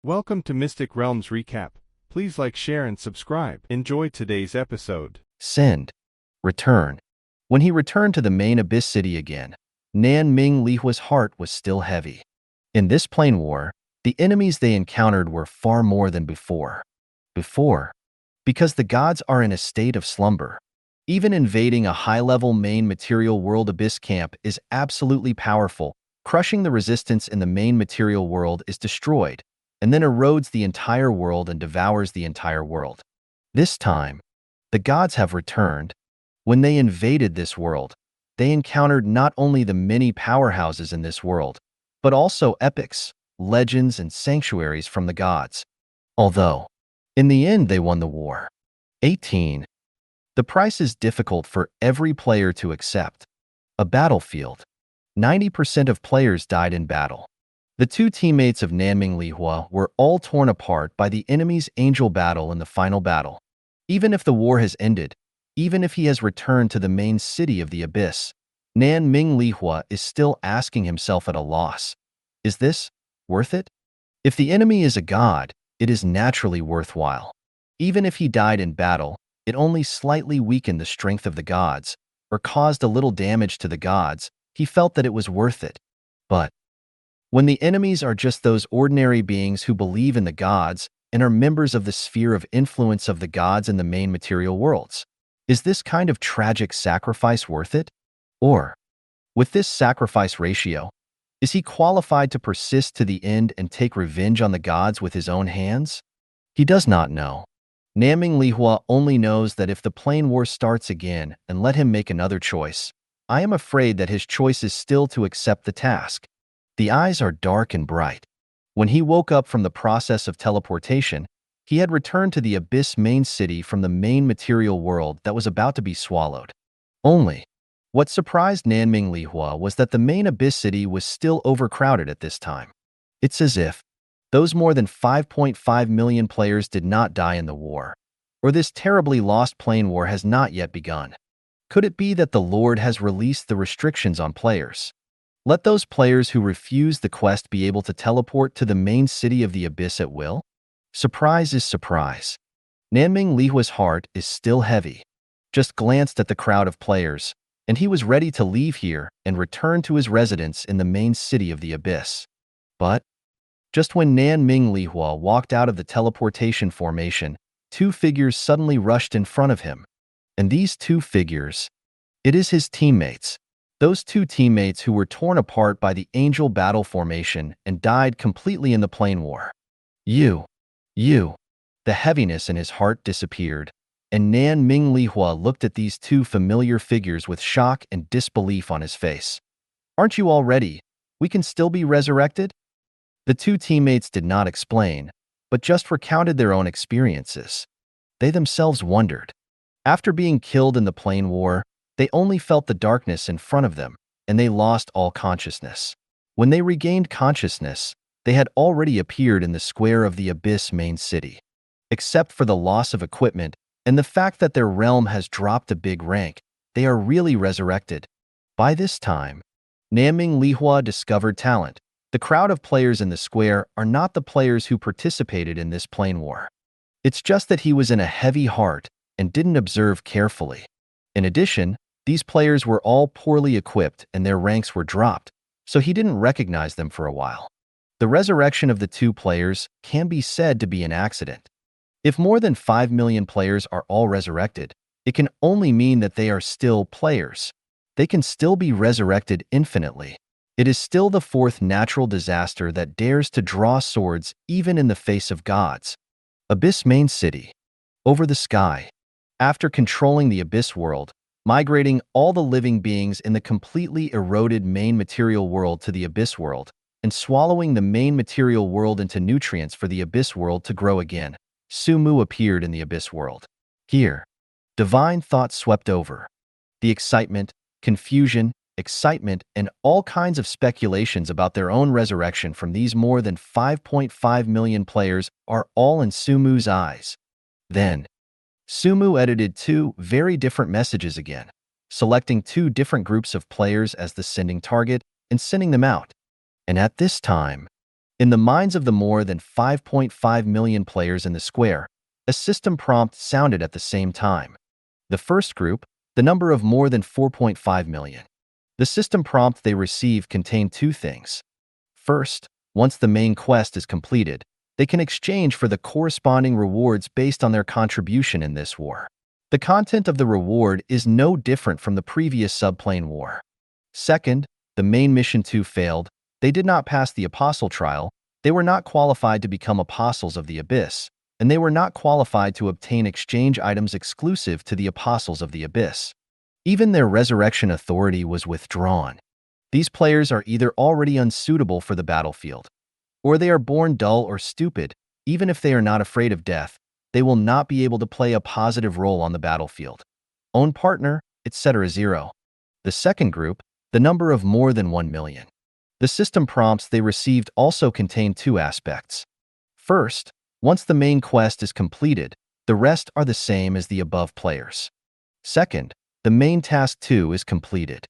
Welcome to Mystic Realms Recap. Please like, share, and subscribe. Enjoy today's episode. Send. Return. When he returned to the main Abyss City again, Nan Ming Lihua's heart was still heavy. In this plane war, the enemies they encountered were far more than before. Because the gods are in a state of slumber. Even invading a high-level main material world Abyss camp is absolutely powerful. Crushing the resistance in the main material world is destroyed, and then erodes the entire world and devours the entire world. This time, the gods have returned. When they invaded this world, they encountered not only the many powerhouses in this world, but also epics, legends, and sanctuaries from the gods. Although, in the end they won the war. 18. The price is difficult for every player to accept. A battlefield. 90% of players died in battle. The two teammates of Nanming Lihua were all torn apart by the enemy's angel battle in the final battle. Even if the war has ended, even if he has returned to the main city of the Abyss, Nanming Lihua is still asking himself at a loss. Is this worth it? If the enemy is a god, it is naturally worthwhile. Even if he died in battle, it only slightly weakened the strength of the gods, or caused a little damage to the gods. He felt that it was worth it. But when the enemies are just those ordinary beings who believe in the gods and are members of the sphere of influence of the gods in the main material worlds, is this kind of tragic sacrifice worth it? Or, with this sacrifice ratio, is he qualified to persist to the end and take revenge on the gods with his own hands? He does not know. Nanming Lihua only knows that if the plane war starts again and let him make another choice, I am afraid that his choice is still to accept the task. The eyes are dark and bright. When he woke up from the process of teleportation, he had returned to the Abyss main city from the main material world that was about to be swallowed. Only, what surprised Nanming Lihua was that the main Abyss city was still overcrowded at this time. It's as if those more than 5.5 million players did not die in the war, or this terribly lost plane war has not yet begun. Could it be that the Lord has released the restrictions on players? Let those players who refuse the quest be able to teleport to the main city of the Abyss at will? Surprise is surprise. Nanming Lihua's heart is still heavy. Just glanced at the crowd of players, and he was ready to leave here and return to his residence in the main city of the Abyss. But just when Nanming Lihua walked out of the teleportation formation, two figures suddenly rushed in front of him. And these two figures, it is his teammates. Those two teammates who were torn apart by the angel battle formation and died completely in the plane war. You. The heaviness in his heart disappeared, and Nanming Lihua looked at these two familiar figures with shock and disbelief on his face. Aren't you all ready? We can still be resurrected? The two teammates did not explain, but just recounted their own experiences. They themselves wondered. After being killed in the plane war, they only felt the darkness in front of them, and they lost all consciousness. When they regained consciousness, they had already appeared in the square of the Abyss main city. Except for the loss of equipment and the fact that their realm has dropped a big rank, they are really resurrected. By this time, Nanming Lihua discovered talent. The crowd of players in the square are not the players who participated in this plane war. It's just that he was in a heavy heart and didn't observe carefully. In addition, these players were all poorly equipped and their ranks were dropped, so he didn't recognize them for a while. The resurrection of the two players can be said to be an accident. If more than 5 million players are all resurrected, it can only mean that they are still players. They can still be resurrected infinitely. It is still the fourth natural disaster that dares to draw swords even in the face of gods. Abyss main city. Over the sky. After controlling the Abyss world, migrating all the living beings in the completely eroded main material world to the Abyss world, and swallowing the main material world into nutrients for the Abyss world to grow again, Sumu appeared in the Abyss world. Here, divine thoughts swept over. The excitement, confusion, and all kinds of speculations about their own resurrection from these more than 5.5 million players are all in Sumu's eyes. Then, Sumu edited two very different messages again, selecting two different groups of players as the sending target and sending them out. And at this time, In the minds of the more than 5.5 million players in the square, a system prompt sounded at the same time. The first group, the number of more than 4.5 million. The system prompt they receive contained two things. First, once the main quest is completed, they can exchange for the corresponding rewards based on their contribution in this war. The content of the reward is no different from the previous subplane war. Second, the main mission 2 failed. They did not pass the apostle trial, they were not qualified to become apostles of the Abyss, and they were not qualified to obtain exchange items exclusive to the apostles of the Abyss. Even their resurrection authority was withdrawn. These players are either already unsuitable for the battlefield, or they are born dull or stupid. Even if they are not afraid of death, they will not be able to play a positive role on the battlefield. Own partner, etc. 0. The second group, the number of more than 1 million. The system prompts they received also contain two aspects. First, once the main quest is completed, the rest are the same as the above players. Second, the main task 2 is completed.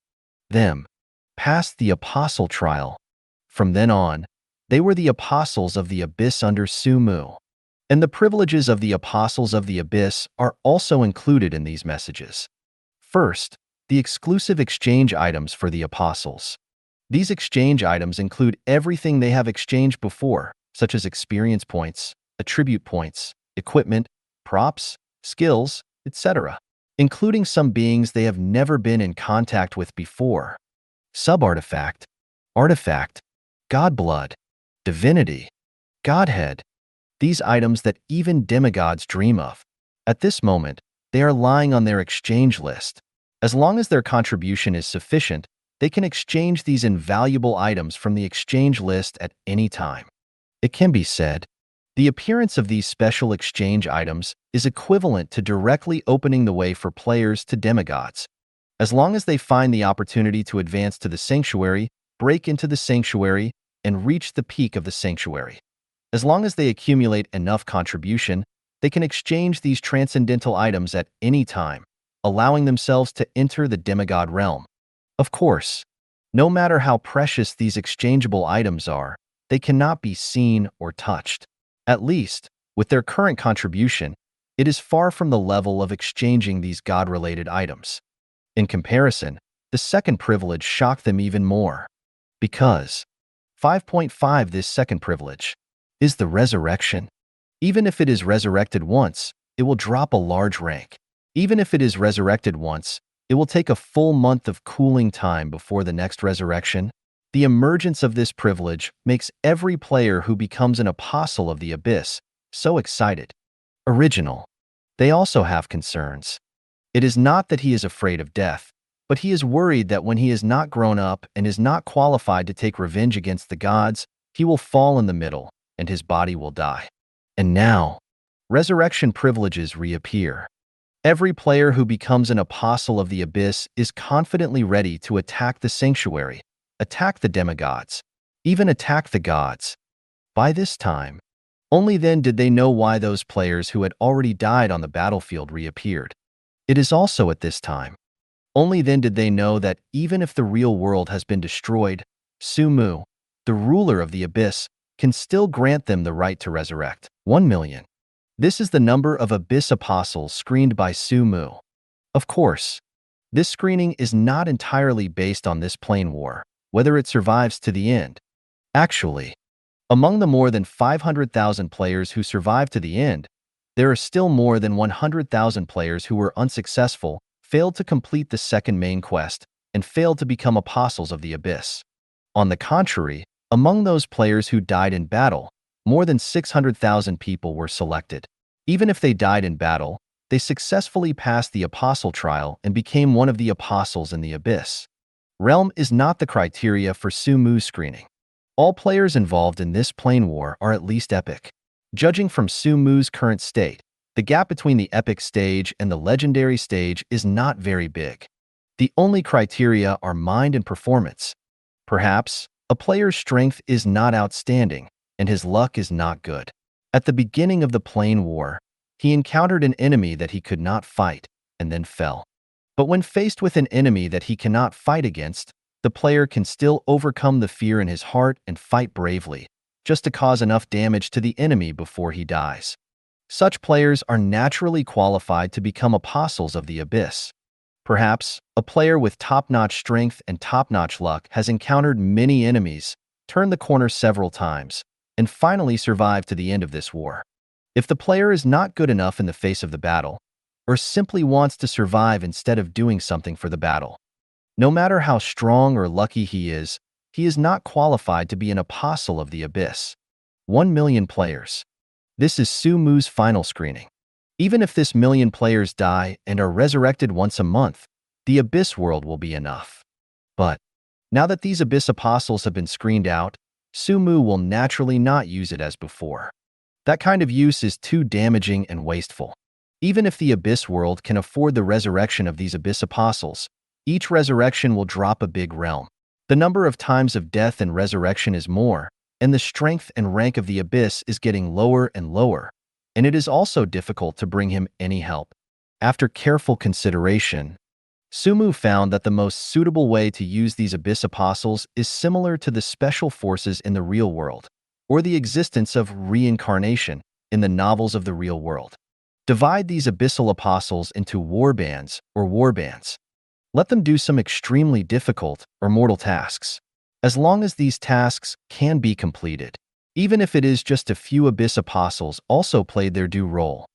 Them. Passed the apostle trial. From then on, they were the apostles of the Abyss under Sumu. And the privileges of the apostles of the Abyss are also included in these messages. First, the exclusive exchange items for the apostles. These exchange items include everything they have exchanged before, such as experience points, attribute points, equipment, props, skills, etc., including some beings they have never been in contact with before. Sub-artifact, artifact, godblood, divinity, godhead, these items that even demigods dream of. At this moment, they are lying on their exchange list. As long as their contribution is sufficient, they can exchange these invaluable items from the exchange list at any time. It can be said, the appearance of these special exchange items is equivalent to directly opening the way for players to demigods. As long as they find the opportunity to advance to the sanctuary, break into the sanctuary, and reach the peak of the sanctuary. As long as they accumulate enough contribution, they can exchange these transcendental items at any time, allowing themselves to enter the demigod realm. Of course, no matter how precious these exchangeable items are, they cannot be seen or touched. At least, with their current contribution, it is far from the level of exchanging these god-related items. In comparison, the second privilege shocked them even more. Because 5.5 this second privilege is the resurrection. Even if it is resurrected once, it will drop a large rank. Even if it is resurrected once, it will take a full month of cooling time before the next resurrection. The emergence of this privilege makes every player who becomes an apostle of the Abyss so excited. Original. They also have concerns. It is not that he is afraid of death, but he is worried that when he is not grown up and is not qualified to take revenge against the gods, he will fall in the middle, and his body will die. And now, resurrection privileges reappear. Every player who becomes an apostle of the Abyss is confidently ready to attack the sanctuary, attack the demigods, even attack the gods. By this time, only then did they know why those players who had already died on the battlefield reappeared. It is also at this time. Only then did they know that even if the real world has been destroyed, Sumu, the ruler of the Abyss, can still grant them the right to resurrect. 1 million. This is the number of Abyss apostles screened by Sumu. Of course, this screening is not entirely based on this plane war, whether it survives to the end. Actually, among the more than 500,000 players who survived to the end, there are still more than 100,000 players who were unsuccessful, failed to complete the second main quest, and failed to become apostles of the Abyss. On the contrary, among those players who died in battle, more than 600,000 people were selected. Even if they died in battle, they successfully passed the apostle trial and became one of the apostles in the Abyss. Realm is not the criteria for Sumu's screening. All players involved in this plane war are at least epic. Judging from Sumu's current state, the gap between the epic stage and the legendary stage is not very big. The only criteria are mind and performance. Perhaps, a player's strength is not outstanding, and his luck is not good. At the beginning of the plane war, he encountered an enemy that he could not fight, and then fell. But when faced with an enemy that he cannot fight against, the player can still overcome the fear in his heart and fight bravely, just to cause enough damage to the enemy before he dies. Such players are naturally qualified to become apostles of the abyss. Perhaps, a player with top-notch strength and top-notch luck has encountered many enemies, turned the corner several times, and finally survived to the end of this war. If the player is not good enough in the face of the battle, or simply wants to survive instead of doing something for the battle, no matter how strong or lucky he is not qualified to be an apostle of the abyss. 1,000,000 players. This is Sumu's final screening. Even if this 1,000,000 players die and are resurrected once a month, the abyss world will be enough. But now that these abyss apostles have been screened out, Sumu will naturally not use it as before. That kind of use is too damaging and wasteful. Even if the abyss world can afford the resurrection of these abyss apostles, each resurrection will drop a big realm. The number of times of death and resurrection is more, and the strength and rank of the abyss is getting lower and lower, and it is also difficult to bring him any help. After careful consideration, Sumu found that the most suitable way to use these abyss apostles is similar to the special forces in the real world, or the existence of reincarnation in the novels of the real world. Divide these abyssal apostles into warbands or warbands. Let them do some extremely difficult or mortal tasks, as long as these tasks can be completed. Even if it is just a few abyss apostles also played their due role.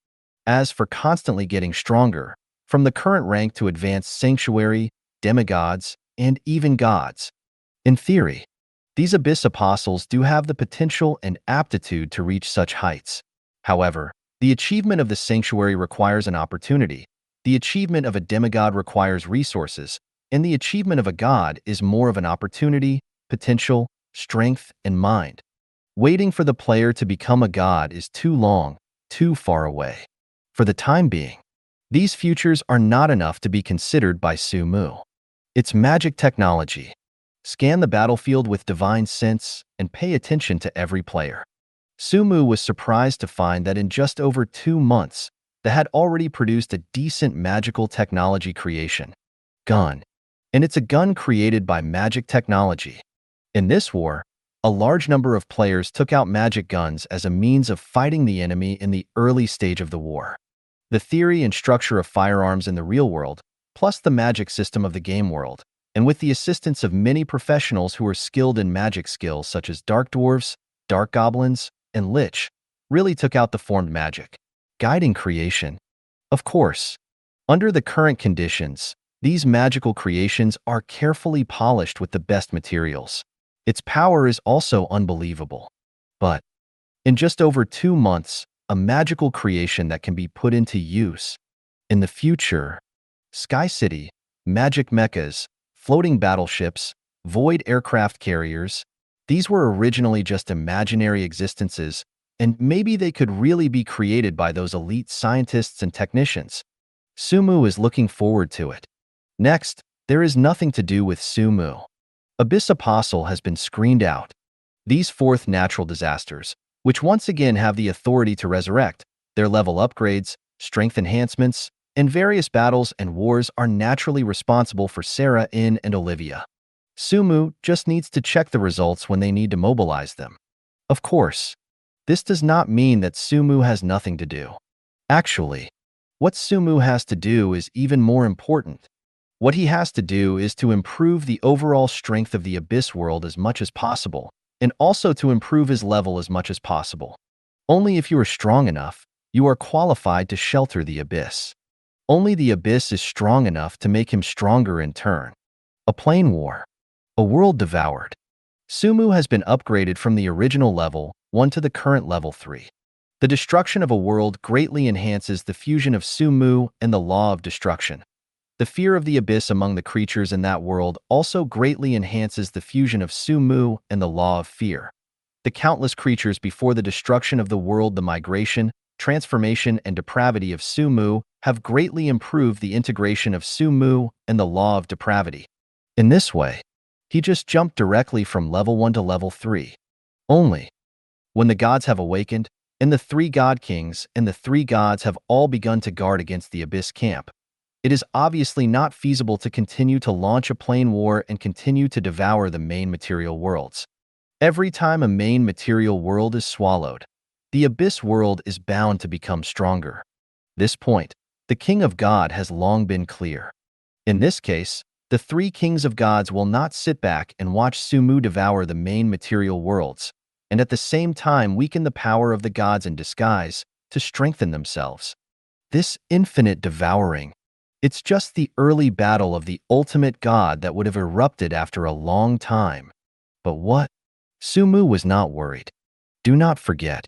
As for constantly getting stronger, from the current rank to advanced sanctuary, demigods, and even gods. In theory, these abyss apostles do have the potential and aptitude to reach such heights. However, the achievement of the sanctuary requires an opportunity, the achievement of a demigod requires resources, and the achievement of a god is more of an opportunity, potential, strength, and mind. Waiting for the player to become a god is too long, too far away. For the time being, these futures are not enough to be considered by Sumu. It's magic technology. Scan the battlefield with divine sense and pay attention to every player. Sumu was surprised to find that in just over 2 months, they had already produced a decent magical technology creation. Gun. And it's a gun created by magic technology. In this war, a large number of players took out magic guns as a means of fighting the enemy in the early stage of the war. The theory and structure of firearms in the real world, plus the magic system of the game world, and with the assistance of many professionals who are skilled in magic skills such as dark dwarves, dark goblins, and lich, really took out the formed magic. Guiding creation. Of course, under the current conditions, these magical creations are carefully polished with the best materials. Its power is also unbelievable. But in just over 2 months, a magical creation that can be put into use. In the future, Sky City, magic mechas, floating battleships, void aircraft carriers, these were originally just imaginary existences, and maybe they could really be created by those elite scientists and technicians. Sumu is looking forward to it. Next, there is nothing to do with Sumu. Abyss Apostle has been screened out. These 4th natural disasters, which once again have the authority to resurrect, their level upgrades, strength enhancements, and various battles and wars are naturally responsible for Sarah, In, and Olivia. Sumu just needs to check the results when they need to mobilize them. Of course, this does not mean that Sumu has nothing to do. Actually, what Sumu has to do is even more important. What he has to do is to improve the overall strength of the Abyss world as much as possible, and also to improve his level as much as possible. Only if you are strong enough, you are qualified to shelter the Abyss. Only the Abyss is strong enough to make him stronger in turn. A plain war. A world devoured. Sumu has been upgraded from the original level 1 to the current level 3. The destruction of a world greatly enhances the fusion of Sumu and the law of destruction. The fear of the abyss among the creatures in that world also greatly enhances the fusion of Sumu and the law of fear. The countless creatures before the destruction of the world, the migration, transformation, and depravity of Sumu have greatly improved the integration of Sumu and the law of depravity. In this way, he just jumped directly from level 1 to level 3. Only, when the gods have awakened, and the 3 god kings and the 3 gods have all begun to guard against the abyss camp, it is obviously not feasible to continue to launch a plain war and continue to devour the main material worlds. Every time a main material world is swallowed, the abyss world is bound to become stronger. This point, the King of God has long been clear. In this case, the three kings of gods will not sit back and watch Sumu devour the main material worlds, and at the same time weaken the power of the gods in disguise to strengthen themselves. This infinite devouring, it's just the early battle of the ultimate god that would have erupted after a long time. But what? Sumu was not worried. Do not forget,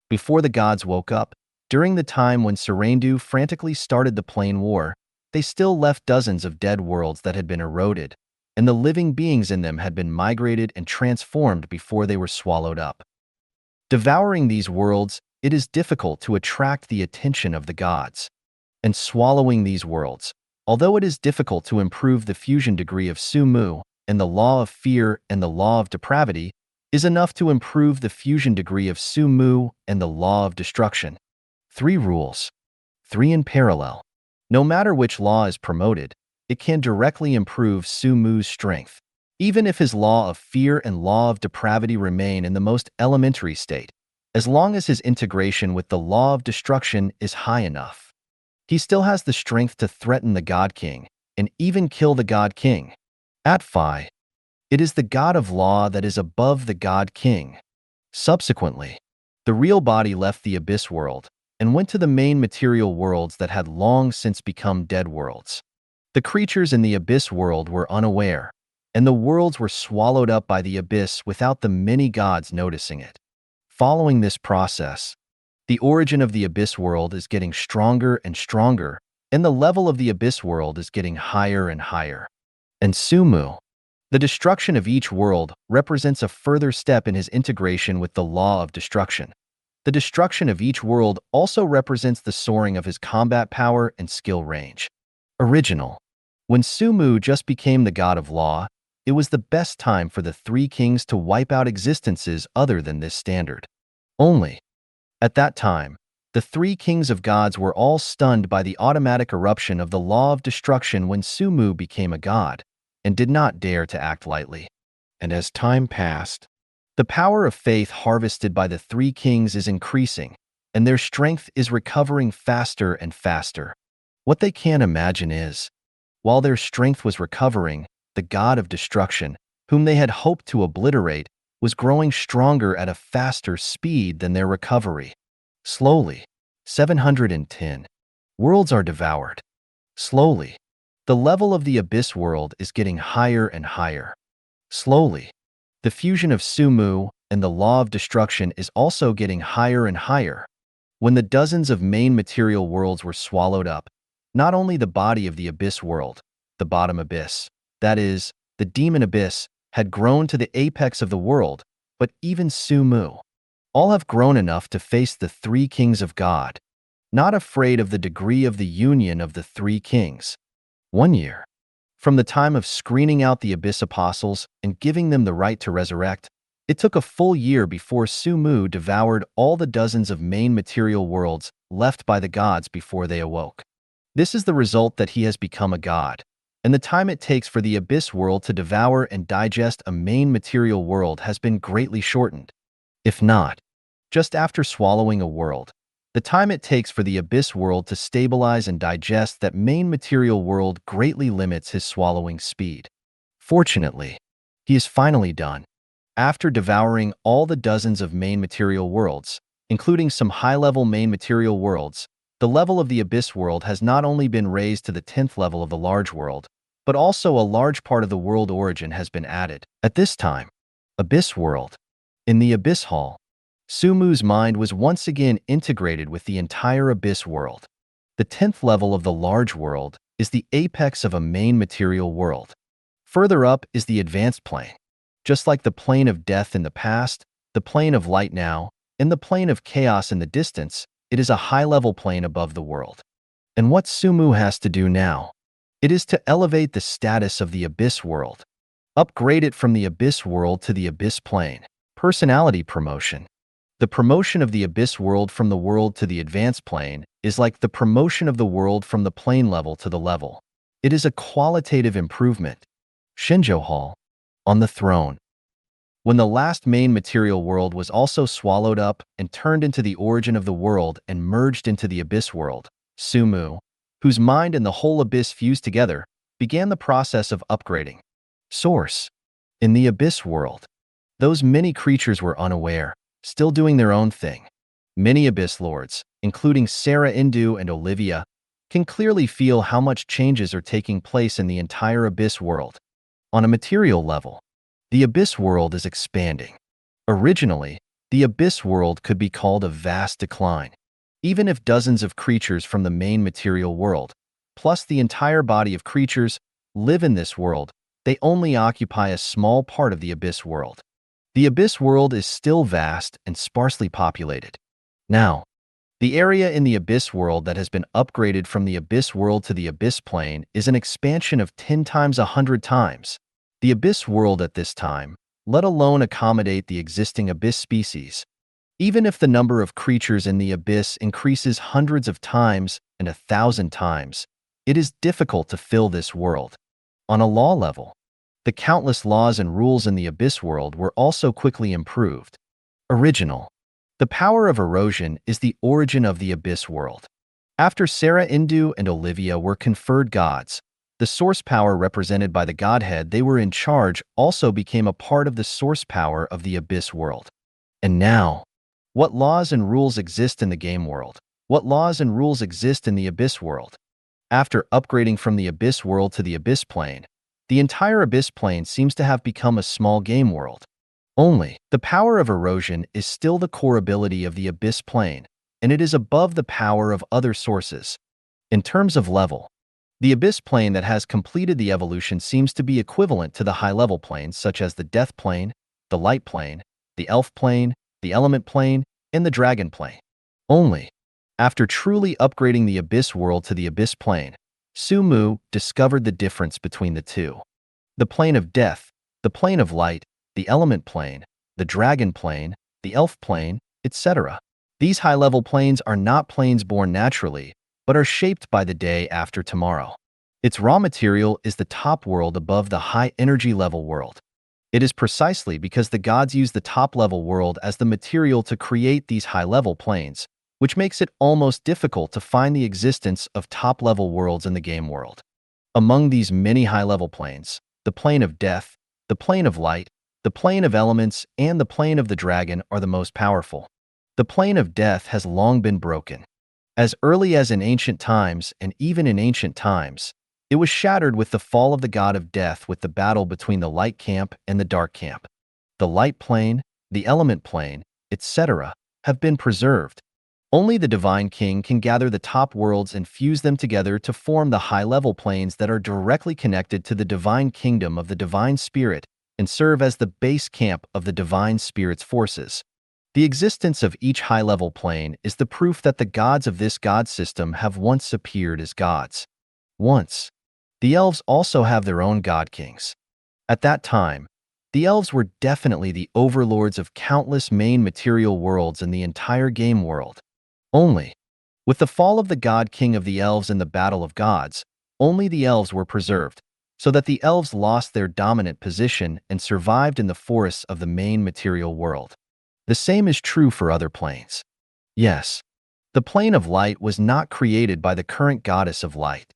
before the gods woke up, during the time when Serendu frantically started the Plain War, they still left dozens of dead worlds that had been eroded, and the living beings in them had been migrated and transformed before they were swallowed up. Devouring these worlds, it is difficult to attract the attention of the gods. And swallowing these worlds, although it is difficult to improve the fusion degree of Sumu and the law of fear and the law of depravity, is enough to improve the fusion degree of Sumu and the law of destruction. 3 rules. 3 in parallel. No matter which law is promoted, it can directly improve Sumu's strength, even if his law of fear and law of depravity remain in the most elementary state, as long as his integration with the law of destruction is high enough. He still has the strength to threaten the God King and even kill the God King. At Phi, it is the God of Law that is above the God King. Subsequently, the real body left the Abyss world and went to the main material worlds that had long since become dead worlds. The creatures in the Abyss world were unaware, and the worlds were swallowed up by the Abyss without the many gods noticing it. Following this process, the origin of the Abyss world is getting stronger and stronger, and the level of the Abyss world is getting higher and higher. And Sumu, the destruction of each world, represents a further step in his integration with the law of destruction. The destruction of each world also represents the soaring of his combat power and skill range. Original. When Sumu just became the god of law, it was the best time for the three kings to wipe out existences other than this standard. Only, at that time, the three kings of gods were all stunned by the automatic eruption of the law of destruction when Sumu became a god, and did not dare to act lightly. And as time passed, the power of faith harvested by the three kings is increasing, and their strength is recovering faster and faster. What they can't imagine is, while their strength was recovering, the god of destruction, whom they had hoped to obliterate, was growing stronger at a faster speed than their recovery. Slowly, 710 worlds are devoured. Slowly, the level of the Abyss world is getting higher and higher. Slowly, the fusion of Sumu and the law of destruction is also getting higher and higher. When the dozens of main material worlds were swallowed up, not only the body of the Abyss world, the bottom abyss, that is, the demon abyss, had grown to the apex of the world, but even Sumu. All have grown enough to face the three kings of God, not afraid of the degree of the union of the three kings. 1 year. From the time of screening out the Abyss Apostles and giving them the right to resurrect, it took a full year before Sumu devoured all the dozens of main material worlds left by the gods before they awoke. This is the result that he has become a god, and the time it takes for the Abyss world to devour and digest a main material world has been greatly shortened. If not, just after swallowing a world, the time it takes for the Abyss world to stabilize and digest that main material world greatly limits his swallowing speed. Fortunately, he is finally done. After devouring all the dozens of main material worlds, including some high-level main material worlds, the level of the Abyss world has not only been raised to the 10th level of the large world, but also a large part of the world origin has been added. At this time, Abyss world. In the Abyss Hall, Sumu's mind was once again integrated with the entire Abyss world. The 10th level of the large world is the apex of a main material world. Further up is the advanced plane. Just like the plane of death in the past, the plane of light now, and the plane of chaos in the distance, it is a high-level plane above the world. And what Sumu has to do now? It is to elevate the status of the Abyss world. Upgrade it from the Abyss world to the Abyss plane. Personality promotion. The promotion of the Abyss world from the world to the advanced plane is like the promotion of the world from the plane level to the level. It is a qualitative improvement. Shinjo Hall. On the throne. When the last main material world was also swallowed up and turned into the origin of the world and merged into the abyss world, Sumu, whose mind and the whole abyss fused together, began the process of upgrading. Source: in the abyss world, those many creatures were unaware, still doing their own thing. Many abyss lords, including Sarah Indu and Olivia, can clearly feel how much changes are taking place in the entire abyss world. On a material level, the abyss world is expanding. Originally, the abyss world could be called a vast decline. Even if dozens of creatures from the main material world, plus the entire body of creatures, live in this world, they only occupy a small part of the abyss world. The abyss world is still vast and sparsely populated. Now, the area in the abyss world that has been upgraded from the abyss world to the abyss plane is an expansion of 10 times 100 times. The abyss world at this time, let alone accommodate the existing abyss species. Even if the number of creatures in the abyss increases hundreds of times and 1,000 times, it is difficult to fill this world. On a law level, the countless laws and rules in the abyss world were also quickly improved. Original: the power of erosion is the origin of the abyss world. After Sarah Indu and Olivia were conferred gods, the source power represented by the godhead they were in charge also became a part of the source power of the abyss world. And now, what laws and rules exist in the game world? What laws and rules exist in the abyss world? After upgrading from the abyss world to the abyss plane, the entire abyss plane seems to have become a small game world. Only, the power of erosion is still the core ability of the abyss plane, and it is above the power of other sources. In terms of level, the abyss plane that has completed the evolution seems to be equivalent to the high-level planes such as the death plane, the light plane, the elf plane, the element plane, and the dragon plane. Only, after truly upgrading the abyss world to the abyss plane, Sumu discovered the difference between the two. The plane of death, the plane of light, the element plane, the dragon plane, the elf plane, etc. These high-level planes are not planes born naturally, but are shaped by the day after tomorrow. Its raw material is the top world above the high-energy level world. It is precisely because the gods use the top-level world as the material to create these high-level planes, which makes it almost difficult to find the existence of top-level worlds in the game world. Among these many high-level planes, the plane of death, the plane of light, the plane of elements, and the plane of the dragon are the most powerful. The plane of death has long been broken. As early as in ancient times, and even in ancient times, it was shattered with the fall of the god of death with the battle between the light camp and the dark camp. The light plane, the element plane, etc. have been preserved. Only the Divine King can gather the top worlds and fuse them together to form the high-level planes that are directly connected to the Divine Kingdom of the Divine Spirit and serve as the base camp of the Divine Spirit's forces. The existence of each high-level plane is the proof that the gods of this god system have once appeared as gods. Once, the elves also have their own god kings. At that time, the elves were definitely the overlords of countless main material worlds in the entire game world. Only, with the fall of the god king of the elves in the Battle of Gods, only the elves were preserved, so that the elves lost their dominant position and survived in the forests of the main material world. The same is true for other planes. Yes, the plane of light was not created by the current goddess of light.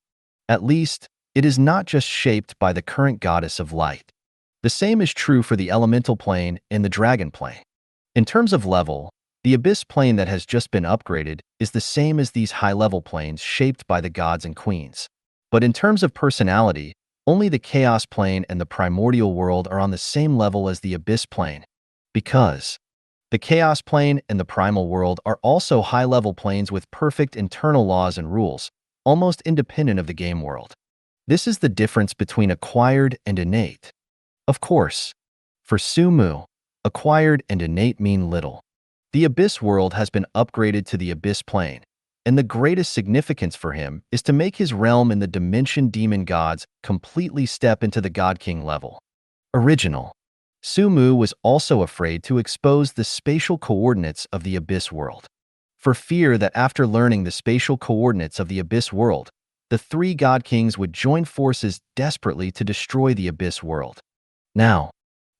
At least, it is not just shaped by the current goddess of light. The same is true for the elemental plane and the dragon plane. In terms of level, the abyss plane that has just been upgraded is the same as these high-level planes shaped by the gods and queens. But in terms of personality, only the chaos plane and the primordial world are on the same level as the abyss plane. Because the chaos plane and the primal world are also high-level planes with perfect internal laws and rules, almost independent of the game world. This is the difference between acquired and innate. Of course, for Sumu, acquired and innate mean little. The abyss world has been upgraded to the abyss plane, and the greatest significance for him is to make his realm in the dimension demon gods completely step into the god king level. Original: Sumu was also afraid to expose the spatial coordinates of the abyss world, for fear that after learning the spatial coordinates of the abyss world, the three god kings would join forces desperately to destroy the abyss world. Now,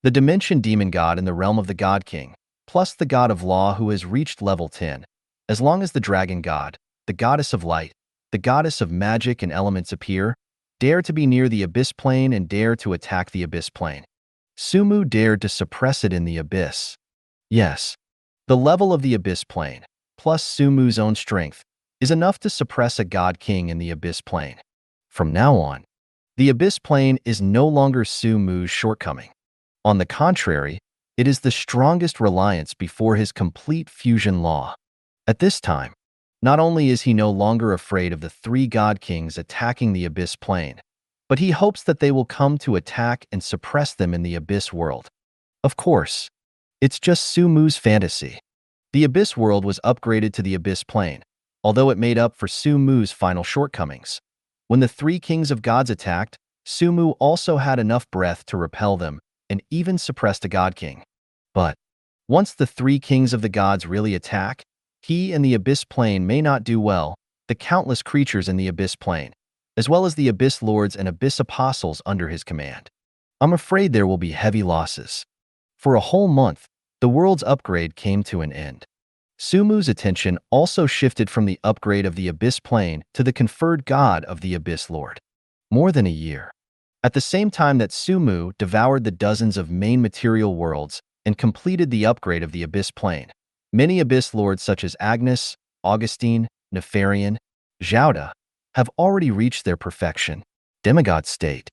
the Dimension Demon God in the realm of the God King, plus the God of Law who has reached level 10, as long as the Dragon God, the Goddess of Light, the Goddess of Magic and Elements appear, dare to be near the Abyss Plane and dare to attack the Abyss Plane. Sumu dared to suppress it in the Abyss. Yes, the level of the Abyss Plane, plus Sumu's own strength, is enough to suppress a God King in the Abyss Plane. From now on, the Abyss Plane is no longer Sumu's shortcoming. On the contrary, it is the strongest reliance before his complete fusion law. At this time, not only is he no longer afraid of the three God Kings attacking the Abyss Plane, but he hopes that they will come to attack and suppress them in the Abyss world. Of course, it's just Sumu's fantasy. The Abyss world was upgraded to the Abyss Plane, although it made up for Sumu's final shortcomings. When the three kings of gods attacked, Sumu also had enough breath to repel them and even suppressed a God King. But once the three kings of the gods really attack, he and the Abyss Plane may not do well. The countless creatures in the Abyss Plane, as well as the Abyss Lords and Abyss Apostles under his command. I'm afraid there will be heavy losses. For a whole month, the world's upgrade came to an end. Sumu's attention also shifted from the upgrade of the Abyss Plane to the conferred god of the Abyss Lord. More than a year. At the same time that Sumu devoured the dozens of main material worlds and completed the upgrade of the Abyss Plane, many Abyss Lords such as Agnes, Augustine, Nefarian, Zhouda have already reached their perfection, demigod state.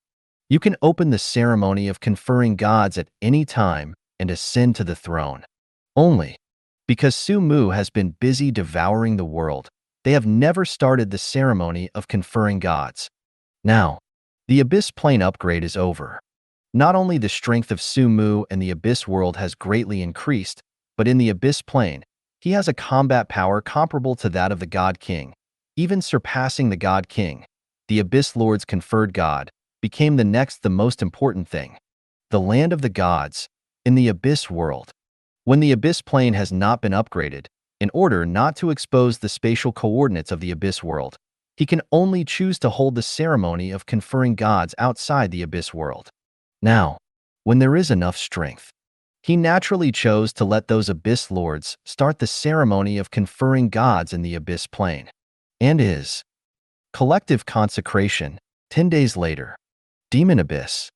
You can open the ceremony of conferring gods at any time and ascend to the throne. Only because Sumu has been busy devouring the world, they have never started the ceremony of conferring gods. Now, the Abyss Plane upgrade is over. Not only the strength of Sumu and the Abyss world has greatly increased, but in the Abyss Plane, he has a combat power comparable to that of the God King, even surpassing the God King. The Abyss Lord's conferred god became the most important thing. The land of the gods, in the Abyss world. When the Abyss Plane has not been upgraded, in order not to expose the spatial coordinates of the Abyss world, he can only choose to hold the ceremony of conferring gods outside the Abyss world. Now, when there is enough strength, he naturally chose to let those Abyss Lords start the ceremony of conferring gods in the Abyss Plane. And his collective consecration, 10 days later. Demon Abyss.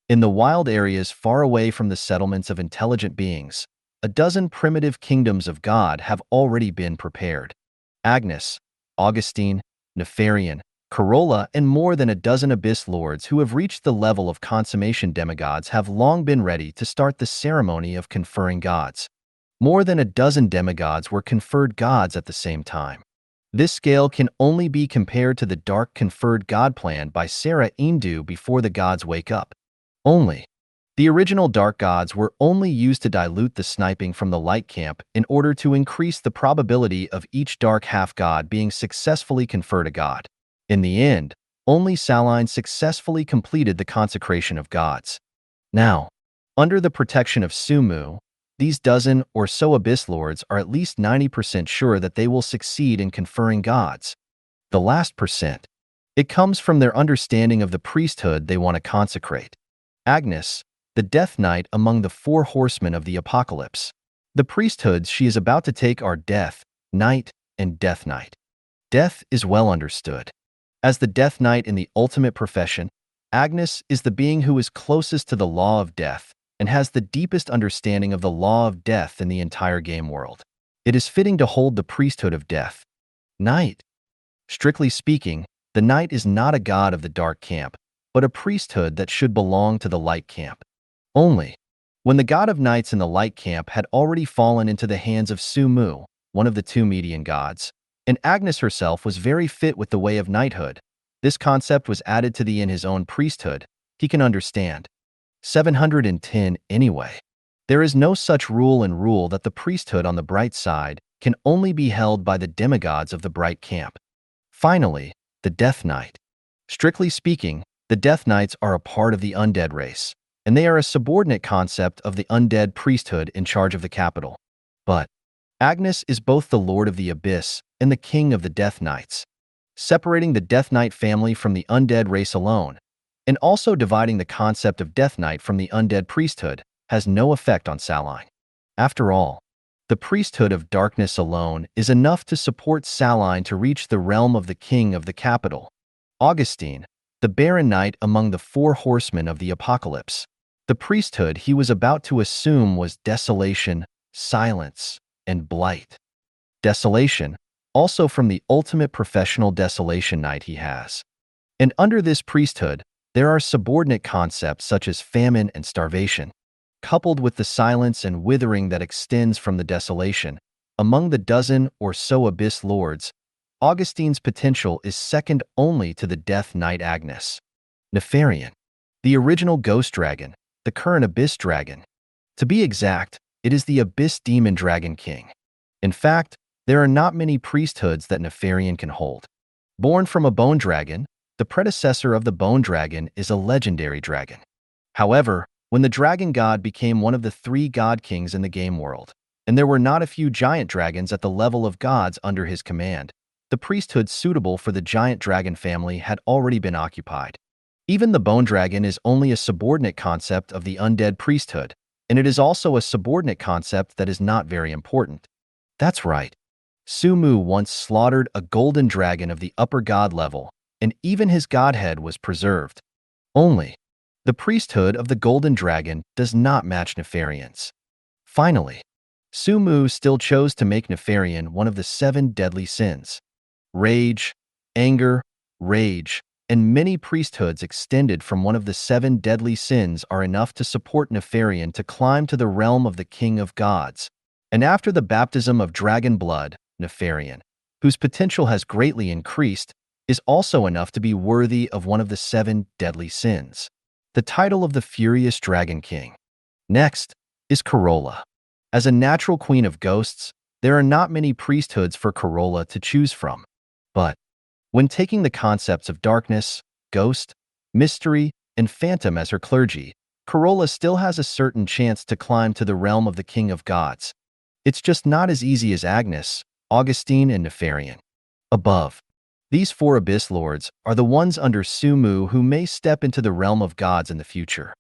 In the wild areas far away from the settlements of intelligent beings, a dozen primitive kingdoms of God have already been prepared. Agnes, Augustine, Nefarian, Corolla, and more than a dozen Abyss Lords who have reached the level of consummation demigods have long been ready to start the ceremony of conferring gods. More than a dozen demigods were conferred gods at the same time. This scale can only be compared to the dark conferred god plan by Sarah Indu before the gods wake up. Only. The original dark gods were only used to dilute the sniping from the light camp in order to increase the probability of each dark half-god being successfully conferred a god. In the end, only Saline successfully completed the consecration of gods. Now, under the protection of Sumu, these dozen or so Abyss Lords are at least 90% sure that they will succeed in conferring gods. The last percent, it comes from their understanding of the priesthood they want to consecrate. Agnes, the Death Knight among the 4 horsemen of the apocalypse. The priesthoods she is about to take are Death, Night, and Death Knight. Death is well understood. As the Death Knight in the ultimate profession, Agnes is the being who is closest to the law of death and has the deepest understanding of the law of death in the entire game world. It is fitting to hold the priesthood of Death. Night. Strictly speaking, the Knight is not a god of the dark camp, but a priesthood that should belong to the light camp. Only, when the god of knights in the light camp had already fallen into the hands of Sumu, one of the 2 median gods, and Agnes herself was very fit with the way of knighthood, this concept was added to the in his own priesthood, he can understand. 710 anyway. There is no such rule that the priesthood on the bright side can only be held by the demigods of the bright camp. Finally, the Death Knight. Strictly speaking, the Death Knights are a part of the undead race, and they are a subordinate concept of the undead priesthood in charge of the capital. But Agnes is both the Lord of the Abyss and the King of the Death Knights, separating the Death Knight family from the undead race alone, and also dividing the concept of Death Knight from the undead priesthood. has no effect on Saline. After all, the priesthood of darkness alone is enough to support Saline to reach the realm of the king of the capital, Augustine, the barren knight among the four horsemen of the apocalypse. The priesthood he was about to assume was desolation, silence, and blight. Desolation, also from the ultimate professional desolation knight he has. And under this priesthood, there are subordinate concepts such as famine and starvation, coupled with the silence and withering that extends from the desolation. Among the dozen or so Abyss Lords, Augustine's potential is second only to the Death Knight Agnes. Nefarian, the original Ghost Dragon, the current Abyss Dragon. To be exact, it is the Abyss Demon Dragon King. In fact, there are not many priesthoods that Nefarian can hold. Born from a bone dragon, the predecessor of the bone dragon is a legendary dragon. However, when the dragon god became one of the three god kings in the game world, and there were not a few giant dragons at the level of gods under his command, the priesthood suitable for the giant dragon family had already been occupied. Even the bone dragon is only a subordinate concept of the undead priesthood, and it is also a subordinate concept that is not very important. That's right. Sumu once slaughtered a golden dragon of the upper god level, and even his godhead was preserved. Only, the priesthood of the golden dragon does not match Nefarian's. Finally, Sumu still chose to make Nefarian one of the 7 deadly sins. Rage, anger, rage, and many priesthoods extended from one of the 7 deadly sins are enough to support Nefarian to climb to the realm of the king of gods. And after the baptism of dragon blood, Nefarian, whose potential has greatly increased, is also enough to be worthy of one of the 7 deadly sins, the title of the Furious Dragon King. Next is Corolla. As a natural queen of ghosts, there are not many priesthoods for Corolla to choose from. But when taking the concepts of darkness, ghost, mystery, and phantom as her clergy, Corolla still has a certain chance to climb to the realm of the king of gods. It's just not as easy as Agnes, Augustine, and Nefarian. Above, these 4 Abyss Lords are the ones under Sumu who may step into the realm of gods in the future.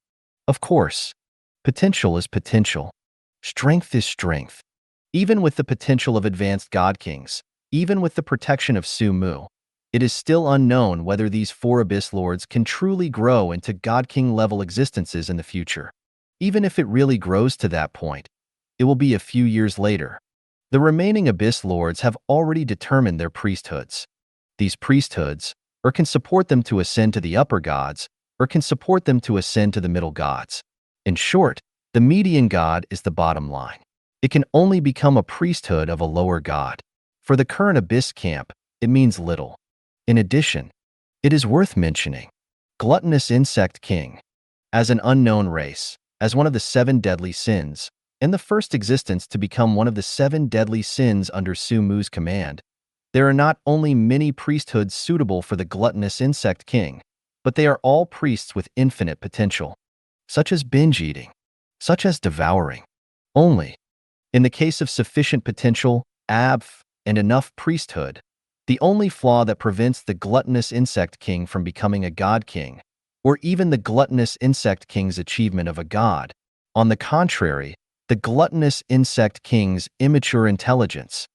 Of course, potential is potential. Strength is strength. Even with the potential of advanced god kings, even with the protection of Sumu, it is still unknown whether these 4 Abyss Lords can truly grow into god king level existences in the future. Even if it really grows to that point, it will be a few years later. The remaining Abyss Lords have already determined their priesthoods. These priesthoods, or can support them to ascend to the upper gods, or can support them to ascend to the middle gods. In short, the median god is the bottom line. It can only become a priesthood of a lower god. For the current Abyss camp, it means little. In addition, it is worth mentioning, Gluttonous Insect King, as an unknown race, as one of the 7 deadly sins, and the first existence to become one of the 7 deadly sins under Sumu's command. There are not only many priesthoods suitable for the Gluttonous Insect King, but they are all priests with infinite potential, such as binge-eating, such as devouring. Only, in the case of sufficient potential, and enough priesthood, the only flaw that prevents the Gluttonous Insect King from becoming a god king, or even the Gluttonous Insect King's achievement of a god. On the contrary, the Gluttonous Insect King's immature intelligence.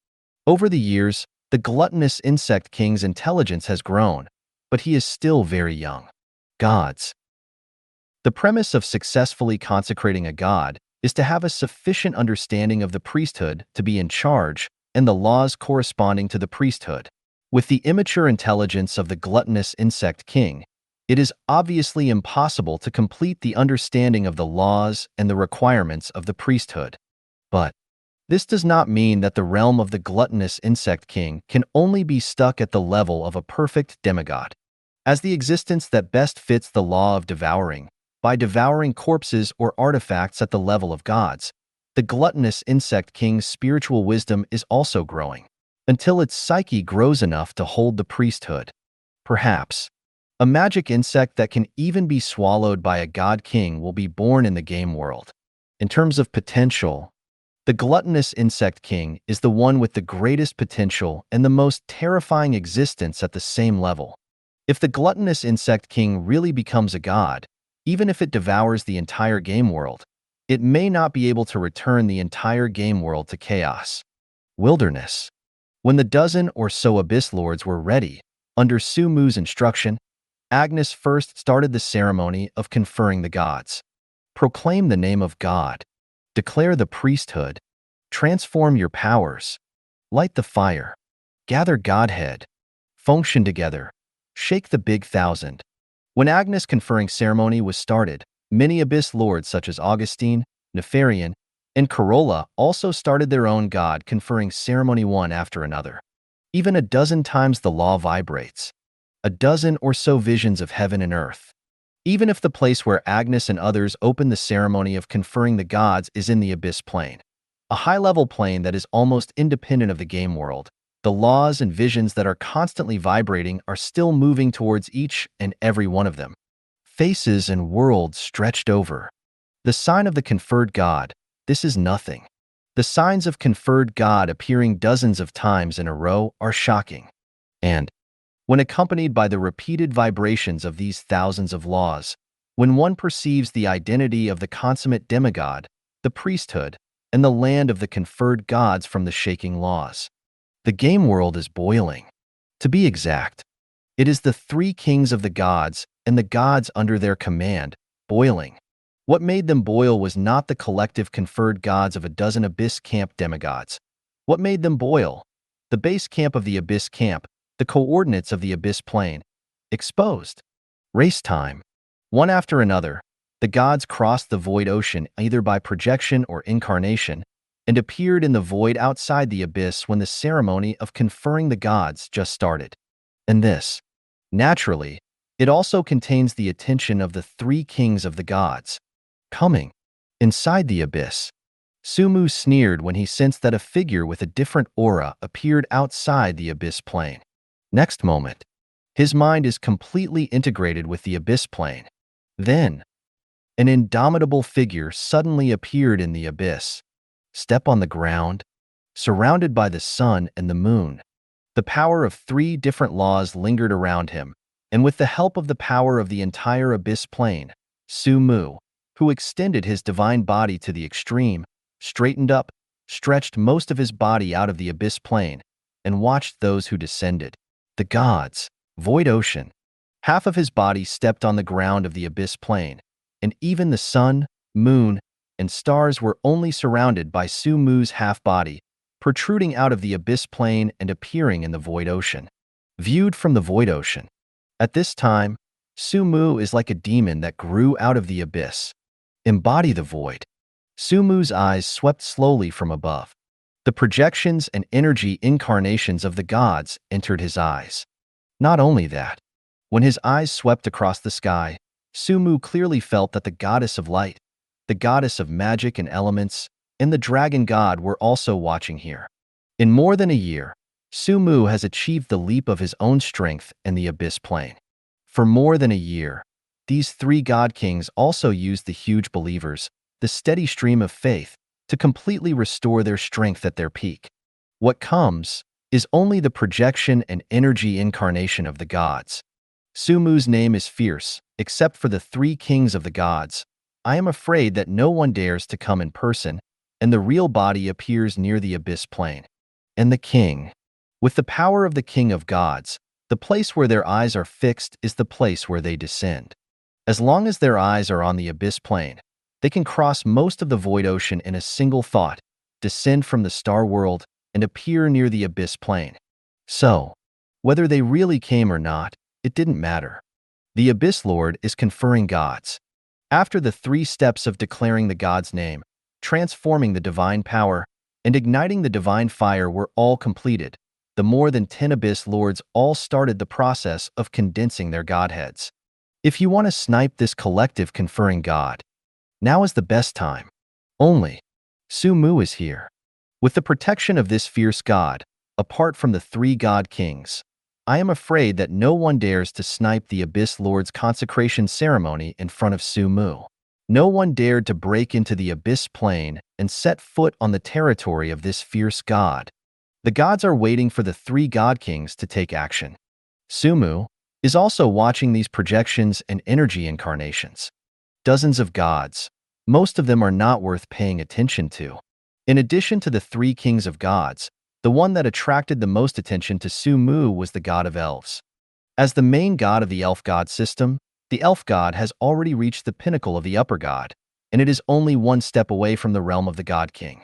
Over the years, the Gluttonous Insect King's intelligence has grown, but he is still very young. Gods. The premise of successfully consecrating a god is to have a sufficient understanding of the priesthood to be in charge and the laws corresponding to the priesthood. With the immature intelligence of the Gluttonous Insect King, it is obviously impossible to complete the understanding of the laws and the requirements of the priesthood. But this does not mean that the realm of the Gluttonous Insect King can only be stuck at the level of a perfect demigod, as the existence that best fits the law of devouring, by devouring corpses or artifacts at the level of gods. The Gluttonous Insect King's spiritual wisdom is also growing, until its psyche grows enough to hold the priesthood. Perhaps, a magic insect that can even be swallowed by a god king will be born in the game world. In terms of potential, the Gluttonous Insect King is the one with the greatest potential and the most terrifying existence at the same level. If the Gluttonous Insect King really becomes a god, even if it devours the entire game world, it may not be able to return the entire game world to chaos. Wilderness. When the dozen or so Abyss Lords were ready, under Sumu's instruction, Agnes first started the ceremony of conferring the gods. Proclaim the name of God. Declare the priesthood. Transform your powers. Light the fire. Gather Godhead. Function together. Shake the big thousand. When Agnes' conferring ceremony was started, many Abyss Lords such as Augustine, Nefarian, and Corolla also started their own god conferring ceremony one after another. Even a dozen times the law vibrates. A dozen or so visions of heaven and earth. Even if the place where Agnes and others open the ceremony of conferring the gods is in the Abyss Plane, a high-level plane that is almost independent of the game world, the laws and visions that are constantly vibrating are still moving towards each and every one of them. Faces and worlds stretched over. The sign of the conferred god, this is nothing. The signs of conferred god appearing dozens of times in a row are shocking. And, when accompanied by the repeated vibrations of these thousands of laws, when one perceives the identity of the consummate demigod, the priesthood, and the land of the conferred gods from the shaking laws, the game world is boiling. To be exact, it is the three kings of the gods and the gods under their command, boiling. What made them boil was not the collective conferred gods of a dozen Abyss Camp demigods. What made them boil? The base camp of the Abyss Camp, the coordinates of the Abyss Plane. Exposed. Race time. One after another, the gods crossed the void ocean either by projection or incarnation, and appeared in the void outside the abyss when the ceremony of conferring the gods just started. And this, naturally, it also contains the attention of the three kings of the gods. Coming. Inside the abyss. Sumu sneered when he sensed that a figure with a different aura appeared outside the Abyss Plane. Next moment, his mind is completely integrated with the Abyss Plane. Then, an indomitable figure suddenly appeared in the abyss. Step on the ground, surrounded by the sun and the moon. The power of three different laws lingered around him, and with the help of the power of the entire Abyss Plane, Sumu, who extended his divine body to the extreme, straightened up, stretched most of his body out of the Abyss Plane, and watched those who descended. The gods, void ocean. Half of his body stepped on the ground of the Abyss Plane, and even the sun, moon, and stars were only surrounded by Sumu's half-body, protruding out of the Abyss Plane and appearing in the void ocean. Viewed from the void ocean. At this time, Sumu is like a demon that grew out of the abyss. Embody the void. Sumu's eyes swept slowly from above. The projections and energy incarnations of the gods entered his eyes. Not only that, when his eyes swept across the sky, Sumu clearly felt that the goddess of light, the goddess of magic and elements, and the dragon god were also watching here. In more than a year, Sumu has achieved the leap of his own strength in the Abyss Plane. For more than a year, these three god kings also used the huge believers, the steady stream of faith, to completely restore their strength at their peak. What comes is only the projection and energy incarnation of the gods. Sumu's name is fierce, except for the three kings of the gods. I am afraid that no one dares to come in person, and the real body appears near the Abyss Plane. And the king. With the power of the king of gods, the place where their eyes are fixed is the place where they descend. As long as their eyes are on the Abyss Plane, they can cross most of the void ocean in a single thought, descend from the star world, and appear near the Abyss Plane. So, whether they really came or not, it didn't matter. The Abyss Lord is conferring gods. After the 3 steps of declaring the god's name, transforming the divine power, and igniting the divine fire were all completed, the more than 10 Abyss Lords all started the process of condensing their godheads. If you want to snipe this collective conferring god, now is the best time. Only, Sumu is here. With the protection of this fierce god, apart from the 3 god kings, I am afraid that no one dares to snipe the Abyss Lord's consecration ceremony in front of Sumu. No one dared to break into the Abyss Plane and set foot on the territory of this fierce god. The gods are waiting for the 3 god kings to take action. Sumu is also watching these projections and energy incarnations. Dozens of gods, most of them are not worth paying attention to. In addition to the three kings of gods, the one that attracted the most attention to Sumu was the god of elves. As the main god of the elf god system, the elf god has already reached the pinnacle of the upper god, and it is only one step away from the realm of the god king.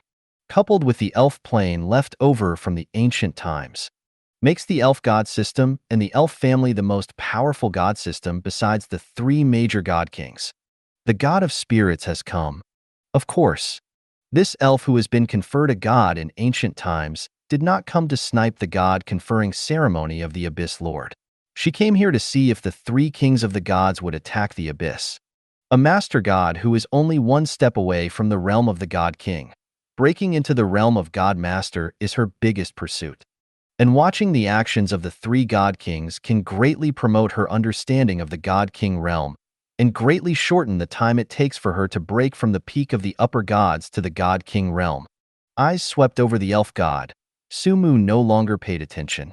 Coupled with the elf plane left over from the ancient times, makes the elf god system and the elf family the most powerful god system besides the three major god kings. The god of spirits has come. Of course, this elf who has been conferred a god in ancient times did not come to snipe the god conferring ceremony of the Abyss Lord. She came here to see if the three kings of the gods would attack the Abyss. A master god who is only one step away from the realm of the god king. Breaking into the realm of God Master is her biggest pursuit. And watching the actions of the three God Kings can greatly promote her understanding of the God King realm and greatly shorten the time it takes for her to break from the peak of the upper gods to the God King realm. Eyes swept over the elf god, Sumu no longer paid attention.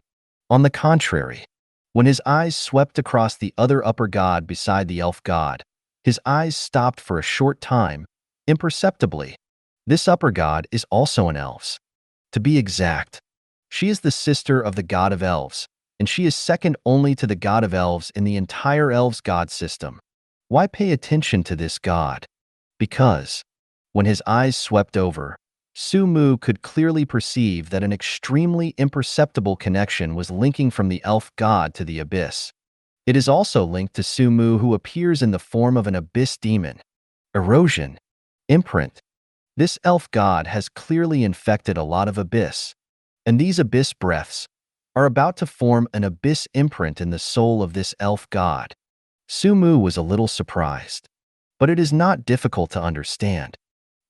On the contrary, when his eyes swept across the other upper god beside the elf god, his eyes stopped for a short time, imperceptibly. This upper god is also an elf. To be exact, she is the sister of the god of elves, and she is second only to the god of elves in the entire elves god system. Why pay attention to this god? Because, when his eyes swept over, Sumu could clearly perceive that an extremely imperceptible connection was linking from the elf god to the abyss. It is also linked to Sumu, who appears in the form of an abyss demon. Erosion. Imprint. This elf god has clearly infected a lot of abyss, and these abyss breaths are about to form an abyss imprint in the soul of this elf god. Sumu was a little surprised, but it is not difficult to understand.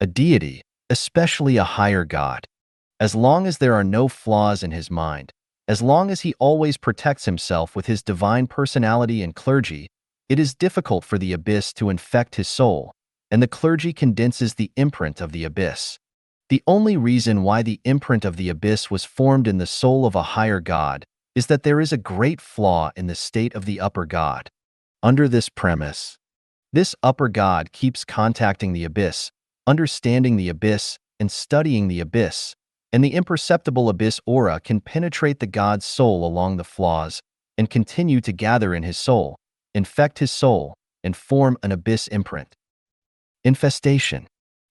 A deity, especially a higher god, as long as there are no flaws in his mind, as long as he always protects himself with his divine personality and clergy, it is difficult for the abyss to infect his soul, and the clergy condenses the imprint of the abyss. The only reason why the imprint of the abyss was formed in the soul of a higher god is that there is a great flaw in the state of the upper god. Under this premise, this upper god keeps contacting the abyss, understanding the abyss, and studying the abyss, and the imperceptible abyss aura can penetrate the god's soul along the flaws and continue to gather in his soul, infect his soul, and form an abyss imprint. Infestation.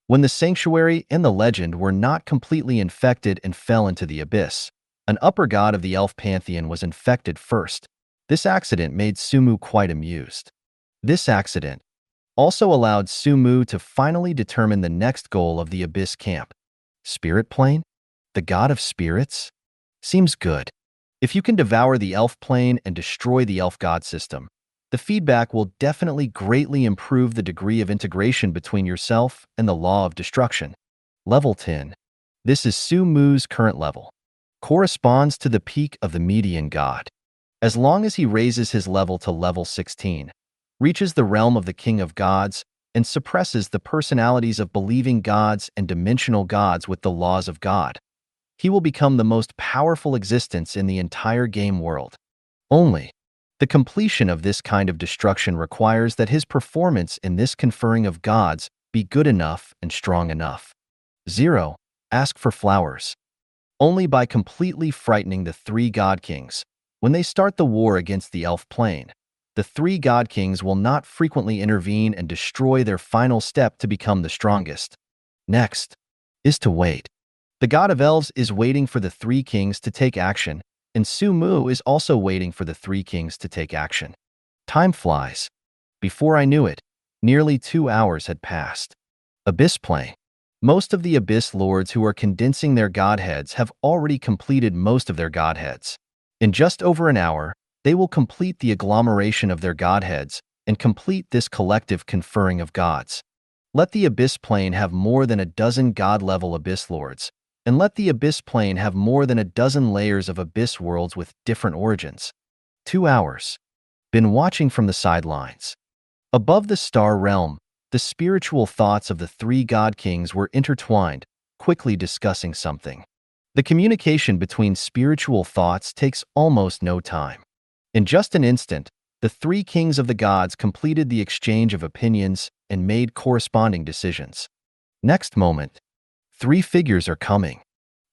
When the sanctuary and the legend were not completely infected and fell into the abyss, an upper god of the elf pantheon was infected first. This accident made Sumu quite amused. This accident also allowed Sumu to finally determine the next goal of the abyss camp. Spirit plane? The god of spirits? Seems good. If you can devour the elf plane and destroy the elf god system, the feedback will definitely greatly improve the degree of integration between yourself and the law of destruction. Level 10. This is Sumu's current level. Corresponds to the peak of the median god. As long as he raises his level to level 16, reaches the realm of the king of gods, and suppresses the personalities of believing gods and dimensional gods with the laws of God, he will become the most powerful existence in the entire game world. Only, the completion of this kind of destruction requires that his performance in this conferring of gods be good enough and strong enough. 0. Ask for flowers. Only by completely frightening the three god kings, when they start the war against the elf plane, the three god kings will not frequently intervene and destroy their final step to become the strongest. Next is to wait. The god of elves is waiting for the three kings to take action, and Sumu is also waiting for the three kings to take action. Time flies. Before I knew it, nearly 2 hours had passed. Abyss plane. Most of the abyss lords who are condensing their godheads have already completed most of their godheads. In just over an hour, they will complete the agglomeration of their godheads and complete this collective conferring of gods. Let the abyss plane have more than a dozen god-level abyss lords, and let the abyss plane have more than a dozen layers of abyss worlds with different origins. 2 hours. Been watching from the sidelines. Above the star realm, the spiritual thoughts of the three god kings were intertwined, quickly discussing something. The communication between spiritual thoughts takes almost no time. In just an instant, the three kings of the gods completed the exchange of opinions, and made corresponding decisions. Next moment, three figures are coming.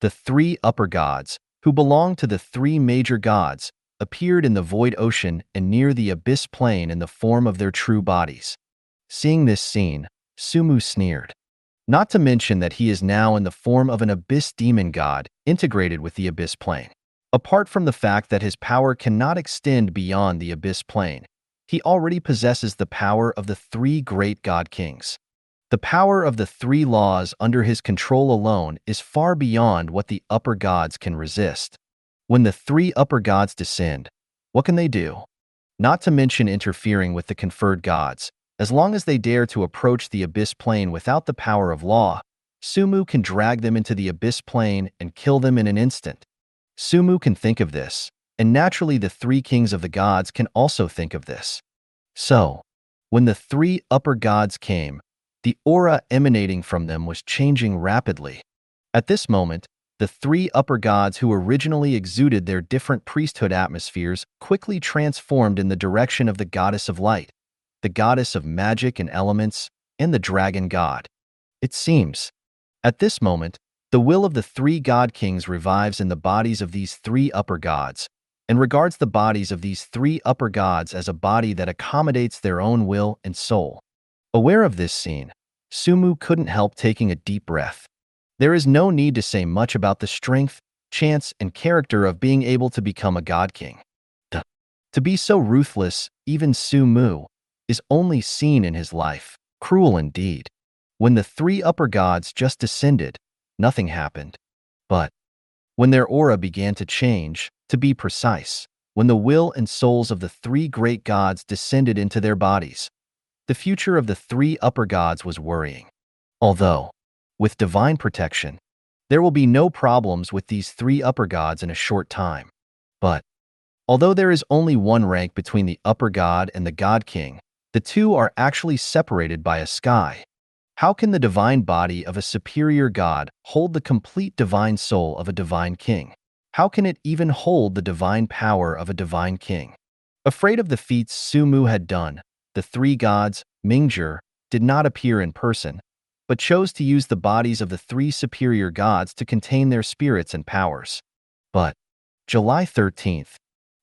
The three upper gods, who belong to the three major gods, appeared in the void ocean and near the abyss plane in the form of their true bodies. Seeing this scene, Sumu sneered. Not to mention that he is now in the form of an abyss demon god integrated with the abyss plane. Apart from the fact that his power cannot extend beyond the abyss plane, he already possesses the power of the three great god kings. The power of the three laws under his control alone is far beyond what the upper gods can resist. When the three upper gods descend, what can they do? Not to mention interfering with the conferred gods. As long as they dare to approach the abyss plane without the power of law, Sumu can drag them into the abyss plane and kill them in an instant. Sumu can think of this, and naturally the three kings of the gods can also think of this. So, when the three upper gods came, the aura emanating from them was changing rapidly. At this moment, the three upper gods who originally exuded their different priesthood atmospheres quickly transformed in the direction of the goddess of light, the goddess of magic and elements, and the dragon god. It seems, at this moment, the will of the three god kings revives in the bodies of these three upper gods, and regards the bodies of these three upper gods as a body that accommodates their own will and soul. Aware of this scene, Sumu couldn't help taking a deep breath. There is no need to say much about the strength, chance, and character of being able to become a god king. To be so ruthless, even Sumu, is only seen in his life. Cruel indeed. When the three upper gods just descended, nothing happened. But when their aura began to change, to be precise, when the will and souls of the three great gods descended into their bodies, the future of the three upper gods was worrying. Although, with divine protection, there will be no problems with these three upper gods in a short time. But, although there is only one rank between the upper god and the god king, the two are actually separated by a sky. How can the divine body of a superior god hold the complete divine soul of a divine king? How can it even hold the divine power of a divine king? Afraid of the feats Sumu had done, the three gods, Mingzhi, did not appear in person, but chose to use the bodies of the three superior gods to contain their spirits and powers. But, July 13th,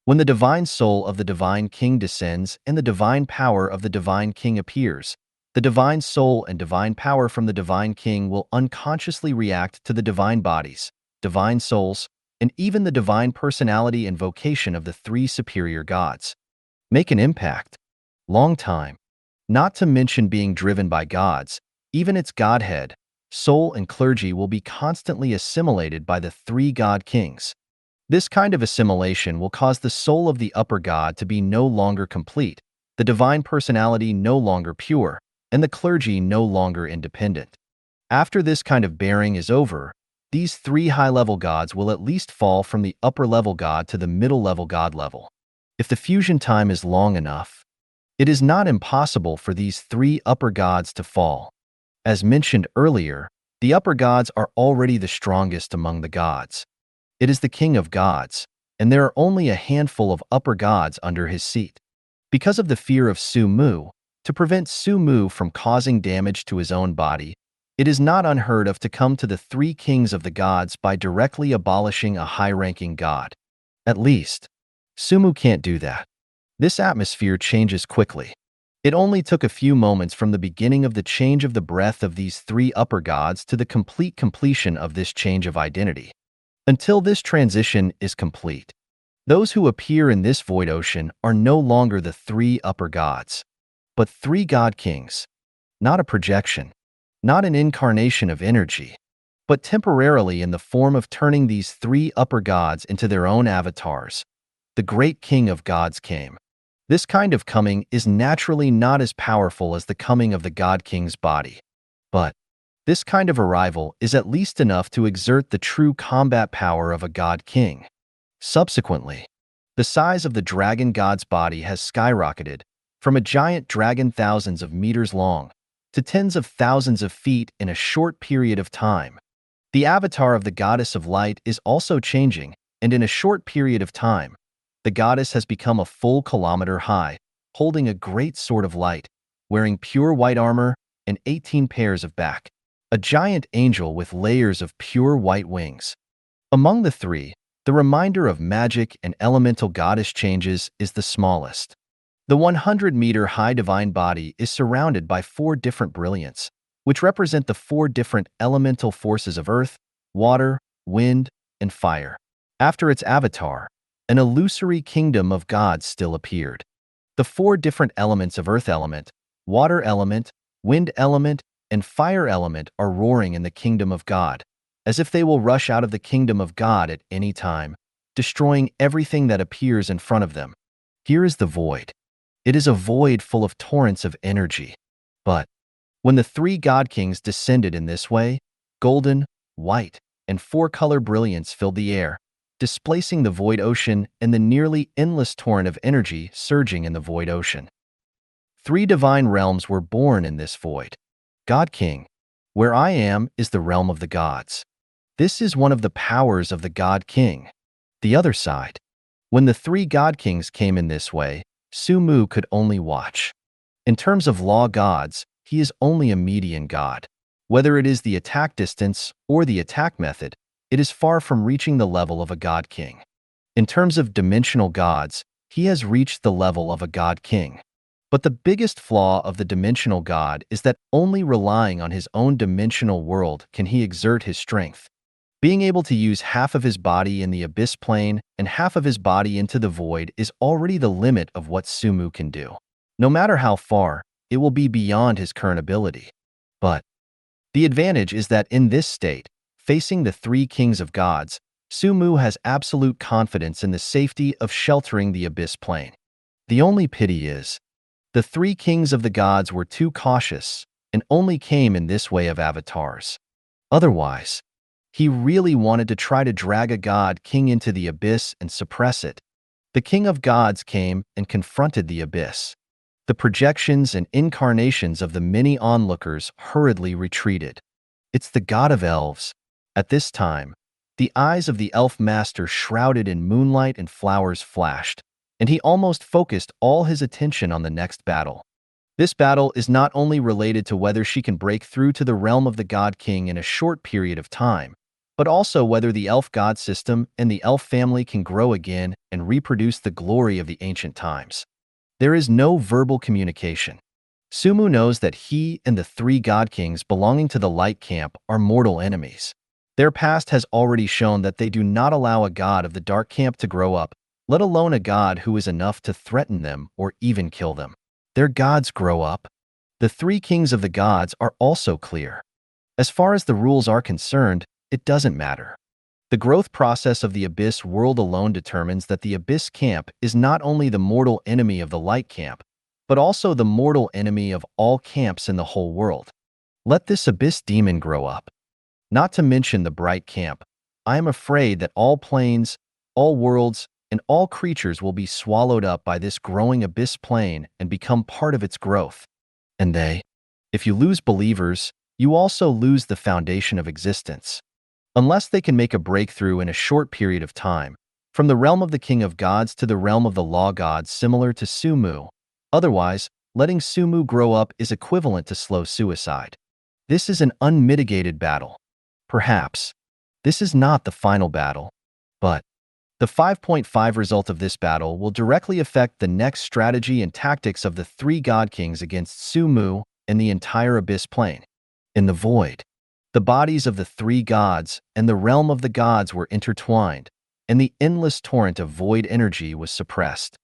when the divine soul of the divine king descends and the divine power of the divine king appears, the divine soul and divine power from the divine king will unconsciously react to the divine bodies, divine souls, and even the divine personality and vocation of the three superior gods. Make an impact. Long time. Not to mention being driven by gods, even its godhead, soul, and clergy will be constantly assimilated by the three god kings. This kind of assimilation will cause the soul of the upper god to be no longer complete, the divine personality no longer pure, and the clergy no longer independent. After this kind of bearing is over, these three high-level gods will at least fall from the upper-level god to the middle-level god level. If the fusion time is long enough, it is not impossible for these three upper gods to fall. As mentioned earlier, the upper gods are already the strongest among the gods. It is the king of gods, and there are only a handful of upper gods under his seat. Because of the fear of Sumu, to prevent Sumu from causing damage to his own body, it is not unheard of to come to the three kings of the gods by directly abolishing a high-ranking god. At least, Sumu can't do that. This atmosphere changes quickly. It only took a few moments from the beginning of the change of the breath of these three upper gods to the complete completion of this change of identity. Until this transition is complete, those who appear in this void ocean are no longer the three upper gods, but three god kings. Not a projection, not an incarnation of energy, but temporarily in the form of turning these three upper gods into their own avatars. The great king of gods came. This kind of coming is naturally not as powerful as the coming of the god king's body. But this kind of arrival is at least enough to exert the true combat power of a god king. Subsequently, the size of the dragon god's body has skyrocketed from a giant dragon thousands of meters long to tens of thousands of feet in a short period of time. The avatar of the goddess of light is also changing, and in a short period of time, the goddess has become a full kilometer high, holding a great sword of light, wearing pure white armor and 18 pairs of back. A giant angel with layers of pure white wings. Among the three, the reminder of magic and elemental goddess changes is the smallest. The 100-meter-high divine body is surrounded by 4 different brilliants, which represent the 4 different elemental forces of earth, water, wind, and fire. After its avatar, an illusory kingdom of gods still appeared. The 4 different elements of earth element, water element, wind element, and fire element are roaring in the kingdom of God, as if they will rush out of the kingdom of God at any time, destroying everything that appears in front of them. Here is the void. It is a void full of torrents of energy. But when the 3 god kings descended in this way, golden, white, and 4-color brilliance filled the air, displacing the void ocean and the nearly endless torrent of energy surging in the void ocean. 3 divine realms were born in this void. God King, where I am is the realm of the gods. This is one of the powers of the God King. The other side. When the 3 god kings came in this way, Sumu could only watch. In terms of law gods, he is only a median god. Whether it is the attack distance or the attack method, it is far from reaching the level of a god king. In terms of dimensional gods, he has reached the level of a god king. But the biggest flaw of the dimensional god is that only relying on his own dimensional world can he exert his strength. Being able to use half of his body in the abyss plane and half of his body into the void is already the limit of what Sumu can do. No matter how far, it will be beyond his current ability. But the advantage is that in this state, facing the 3 kings of gods, Sumu has absolute confidence in the safety of sheltering the abyss plane. The only pity is, the 3 kings of the gods were too cautious and only came in this way of avatars. Otherwise, he really wanted to try to drag a god king into the abyss and suppress it. The king of gods came and confronted the abyss. The projections and incarnations of the many onlookers hurriedly retreated. It's the god of elves. At this time, the eyes of the elf master shrouded in moonlight and flowers flashed, and he almost focused all his attention on the next battle. This battle is not only related to whether she can break through to the realm of the god king in a short period of time, but also whether the elf god system and the elf family can grow again and reproduce the glory of the ancient times. There is no verbal communication. Sumu knows that he and the 3 god kings belonging to the light camp are mortal enemies. Their past has already shown that they do not allow a god of the dark camp to grow up, let alone a god who is enough to threaten them or even kill them. Their gods grow up. The 3 kings of the gods are also clear. As far as the rules are concerned, it doesn't matter. The growth process of the Abyss world alone determines that the Abyss camp is not only the mortal enemy of the Light camp, but also the mortal enemy of all camps in the whole world. Let this Abyss demon grow up. Not to mention the Bright camp, I am afraid that all planes, all worlds, and all creatures will be swallowed up by this growing Abyss plane and become part of its growth. And if you lose believers, you also lose the foundation of existence. Unless they can make a breakthrough in a short period of time, from the realm of the King of Gods to the realm of the Law Gods similar to Sumu. Otherwise, letting Sumu grow up is equivalent to slow suicide. This is an unmitigated battle. Perhaps this is not the final battle, but the 5.5 result of this battle will directly affect the next strategy and tactics of the 3 God Kings against Sumu and the entire Abyss Plane. In the void, the bodies of the 3 gods and the realm of the gods were intertwined, and the endless torrent of void energy was suppressed.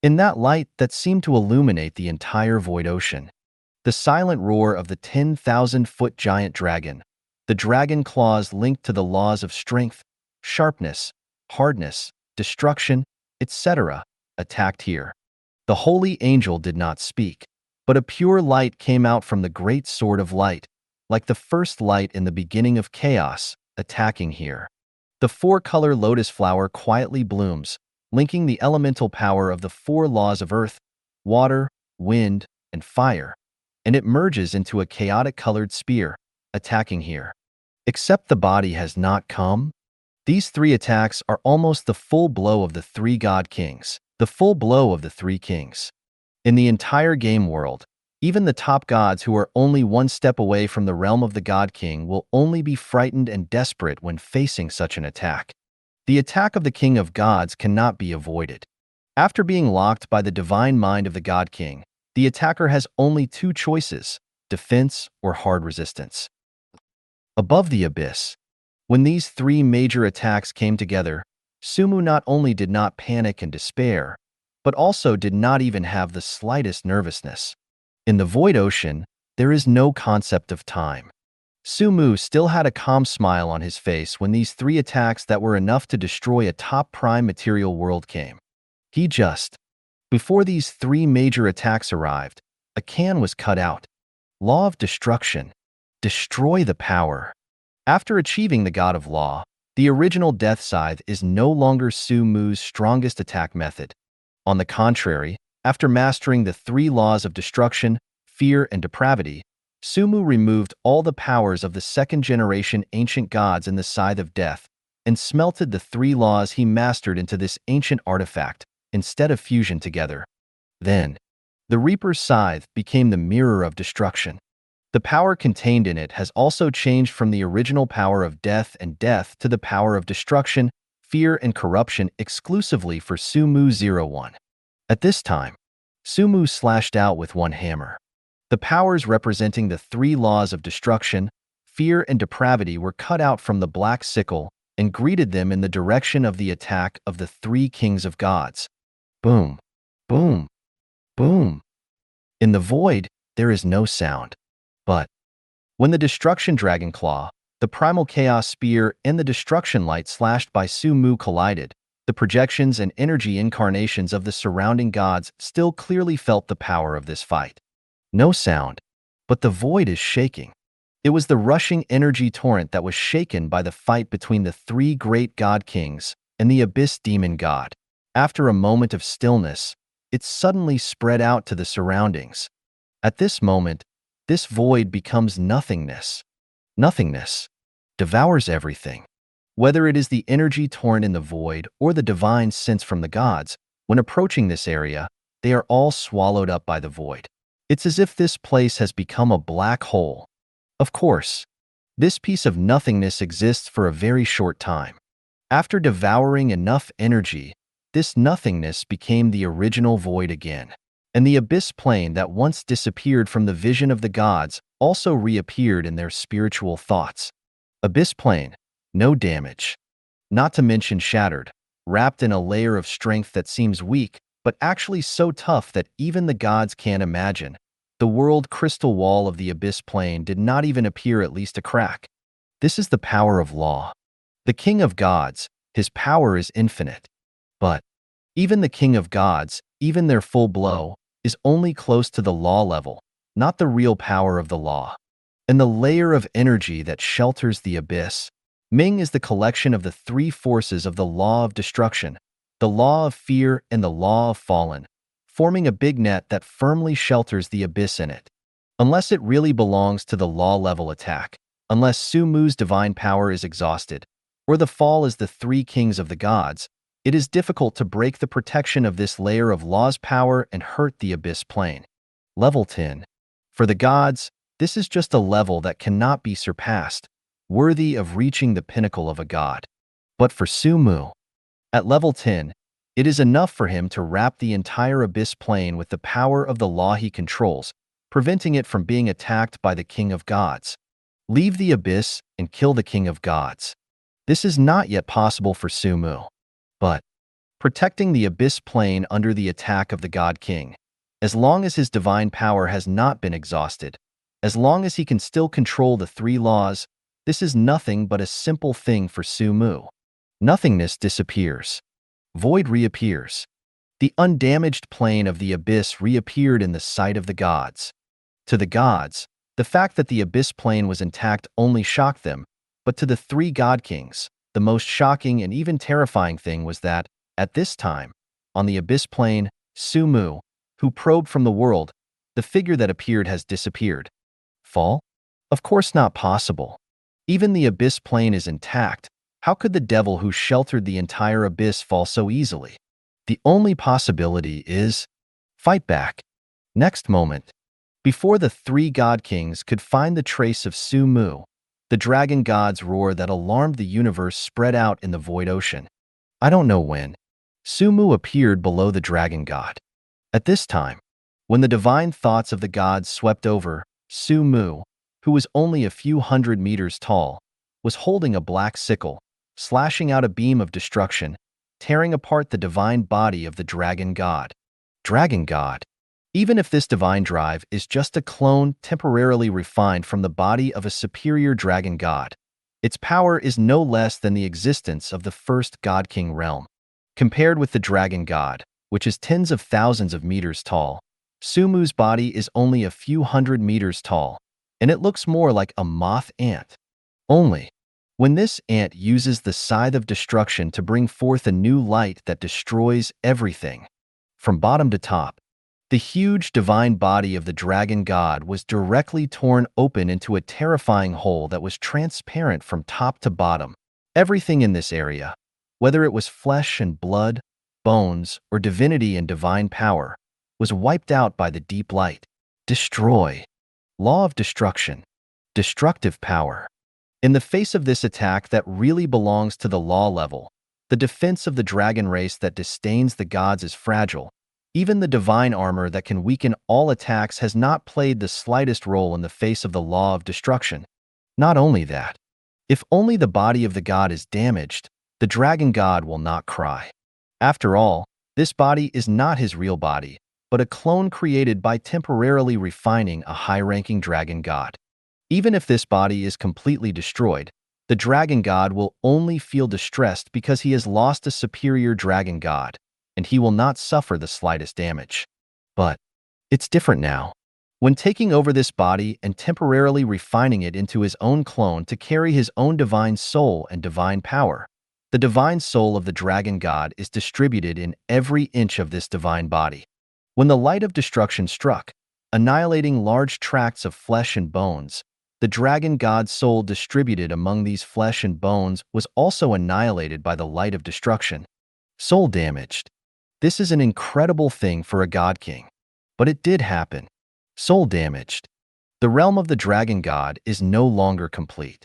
In that light that seemed to illuminate the entire void ocean, the silent roar of the 10,000-foot giant dragon, the dragon claws linked to the laws of strength, sharpness, hardness, destruction, etc., attacked here. The holy angel did not speak, but a pure light came out from the great sword of light, like the first light in the beginning of chaos, attacking here. The 4-color lotus flower quietly blooms, linking the elemental power of the 4 laws of earth, water, wind, and fire, and it merges into a chaotic colored spear, attacking here. Except the body has not come. These 3 attacks are almost the full blow of the 3 God Kings, the full blow of the 3 kings. In the entire game world, Even the top gods who are only one step away from the realm of the God King will only be frightened and desperate when facing such an attack. The attack of the King of Gods cannot be avoided. After being locked by the divine mind of the God King, the attacker has only two choices: defense or hard resistance. Above the abyss, when these three major attacks came together, Sumu not only did not panic and despair, but also did not even have the slightest nervousness. In the void ocean, there is no concept of time. Sumu still had a calm smile on his face when these three attacks that were enough to destroy a top prime material world came. Before these three major attacks arrived, a can was cut out. Law of destruction. Destroy the power. After achieving the God of Law, the original Death Scythe is no longer Sumu's strongest attack method. On the contrary, after mastering the three laws of destruction, fear, and depravity, Sumu removed all the powers of the second-generation ancient gods in the Scythe of Death and smelted the three laws he mastered into this ancient artifact instead of fusion together. Then, the Reaper's Scythe became the mirror of destruction. The power contained in it has also changed from the original power of death and death to the power of destruction, fear, and corruption exclusively for Sumu-01. At this time, Sumu slashed out with one hammer. The powers representing the three laws of destruction, fear, and depravity were cut out from the black sickle and greeted them in the direction of the attack of the three kings of gods. Boom, boom, boom. In the void, there is no sound. But when the Destruction Dragon Claw, the Primal Chaos Spear, and the Destruction Light slashed by Sumu collided, the projections and energy incarnations of the surrounding gods still clearly felt the power of this fight. No sound, but the void is shaking. It was the rushing energy torrent that was shaken by the fight between the three great god kings and the abyss demon god. After a moment of stillness, it suddenly spread out to the surroundings. At this moment, this void becomes nothingness. Nothingness devours everything. Whether it is the energy torn in the void or the divine sense from the gods, when approaching this area, they are all swallowed up by the void. It's as if this place has become a black hole. Of course, this piece of nothingness exists for a very short time. After devouring enough energy, this nothingness became the original void again. And the abyss plane that once disappeared from the vision of the gods also reappeared in their spiritual thoughts. Abyss plane, no damage. Not to mention shattered, wrapped in a layer of strength that seems weak, but actually so tough that even the gods can't imagine. The world crystal wall of the abyss plane did not even appear at least a crack. This is the power of law. The king of gods, his power is infinite. But even the king of gods, even their full blow, is only close to the law level, not the real power of the law. And the layer of energy that shelters the abyss, Ming, is the collection of the three forces of the law of destruction, the law of fear, and the law of fallen, forming a big net that firmly shelters the abyss in it. Unless it really belongs to the law-level attack, unless Sumu's divine power is exhausted, or the fall is the three kings of the gods, it is difficult to break the protection of this layer of law's power and hurt the abyss plane. Level 10. For the gods, this is just a level that cannot be surpassed, worthy of reaching the pinnacle of a god. But for Sumu, at level 10, it is enough for him to wrap the entire abyss plane with the power of the law he controls, preventing it from being attacked by the king of gods. Leave the abyss and kill the king of gods. This is not yet possible for Sumu. But protecting the abyss plane under the attack of the God King, as long as his divine power has not been exhausted, as long as he can still control the three laws, this is nothing but a simple thing for Sumu. Nothingness disappears. Void reappears. The undamaged plane of the abyss reappeared in the sight of the gods. To the gods, the fact that the abyss plane was intact only shocked them, but to the three god kings, the most shocking and even terrifying thing was that, at this time, on the abyss plane, Sumu, who probed from the world, the figure that appeared has disappeared. Fall? Of course not possible. Even the abyss plane is intact. How could the devil who sheltered the entire abyss fall so easily? The only possibility is fight back. Next moment, Before the three god kings could find the trace of Su-mu, the dragon god's roar that alarmed the universe spread out in the void ocean. I don't know when. Su-mu appeared below the dragon god. At this time, when the divine thoughts of the gods swept over, Su-mu, who was only a few hundred meters tall, was holding a black sickle, slashing out a beam of destruction, tearing apart the divine body of the dragon god. Dragon god. Even if this divine drive is just a clone temporarily refined from the body of a superior dragon god, its power is no less than the existence of the first god king realm. Compared with the dragon god, which is tens of thousands of meters tall, Su-mu's body is only a few hundred meters tall, and it looks more like a moth ant. Only, when this ant uses the scythe of destruction to bring forth a new light that destroys everything, from bottom to top, the huge divine body of the dragon god was directly torn open into a terrifying hole that was transparent from top to bottom. Everything in this area, whether it was flesh and blood, bones, or divinity and divine power, was wiped out by the deep light. Destroy. Law of destruction. Destructive power. In the face of this attack that really belongs to the law level, the defense of the dragon race that disdains the gods is fragile. Even the divine armor that can weaken all attacks has not played the slightest role in the face of the law of destruction. Not only that, if only the body of the god is damaged, the dragon god will not cry. After all, this body is not his real body, but a clone created by temporarily refining a high-ranking dragon god. Even if this body is completely destroyed, the dragon god will only feel distressed because he has lost a superior dragon god, and he will not suffer the slightest damage. But it's different now. When taking over this body and temporarily refining it into his own clone to carry his own divine soul and divine power, the divine soul of the dragon god is distributed in every inch of this divine body. When the light of destruction struck, annihilating large tracts of flesh and bones, the dragon god's soul distributed among these flesh and bones was also annihilated by the light of destruction. Soul damaged. This is an incredible thing for a god king. But it did happen. Soul damaged. The realm of the dragon god is no longer complete.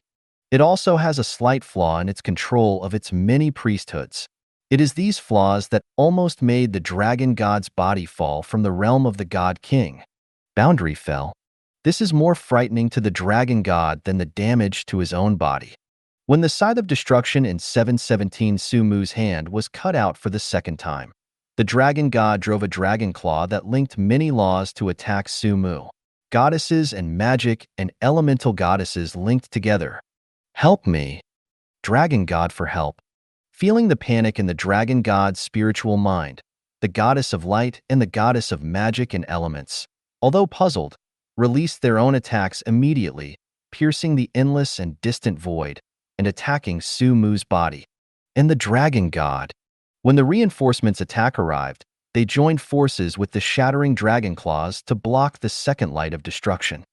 It also has a slight flaw in its control of its many priesthoods. It is these flaws that almost made the dragon god's body fall from the realm of the god king. Boundary fell. This is more frightening to the dragon god than the damage to his own body. When the scythe of destruction in 717 Su-mu's hand was cut out for the second time, the dragon god drove a dragon claw that linked many laws to attack Su-mu. Goddesses and magic and elemental goddesses linked together. Help me. Dragon god for help. Feeling the panic in the dragon god's spiritual mind, the goddess of light and the goddess of magic and elements, although puzzled, released their own attacks immediately, piercing the endless and distant void and attacking Su-mu's body. And the dragon god. When the reinforcements' attack arrived, they joined forces with the shattering dragon claws to block the second light of destruction.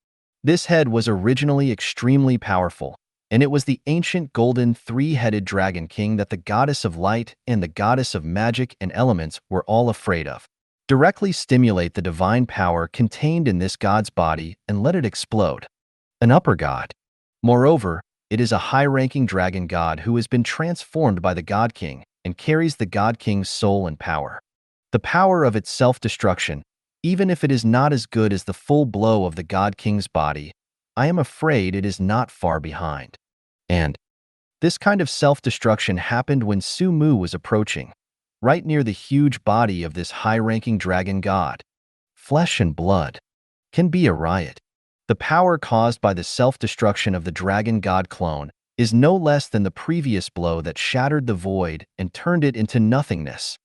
This head was originally extremely powerful, and it was the ancient golden three-headed dragon king that the goddess of light and the goddess of magic and elements were all afraid of. Directly stimulate the divine power contained in this god's body and let it explode. An upper god. Moreover, it is a high-ranking dragon god who has been transformed by the god king and carries the god king's soul and power. The power of its self-destruction, even if it is not as good as the full blow of the god king's body, I am afraid it is not far behind. And this kind of self-destruction happened when Su-mu was approaching, right near the huge body of this high-ranking dragon god. Flesh and blood can be a riot. The power caused by the self-destruction of the dragon god clone is no less than the previous blow that shattered the void and turned it into nothingness.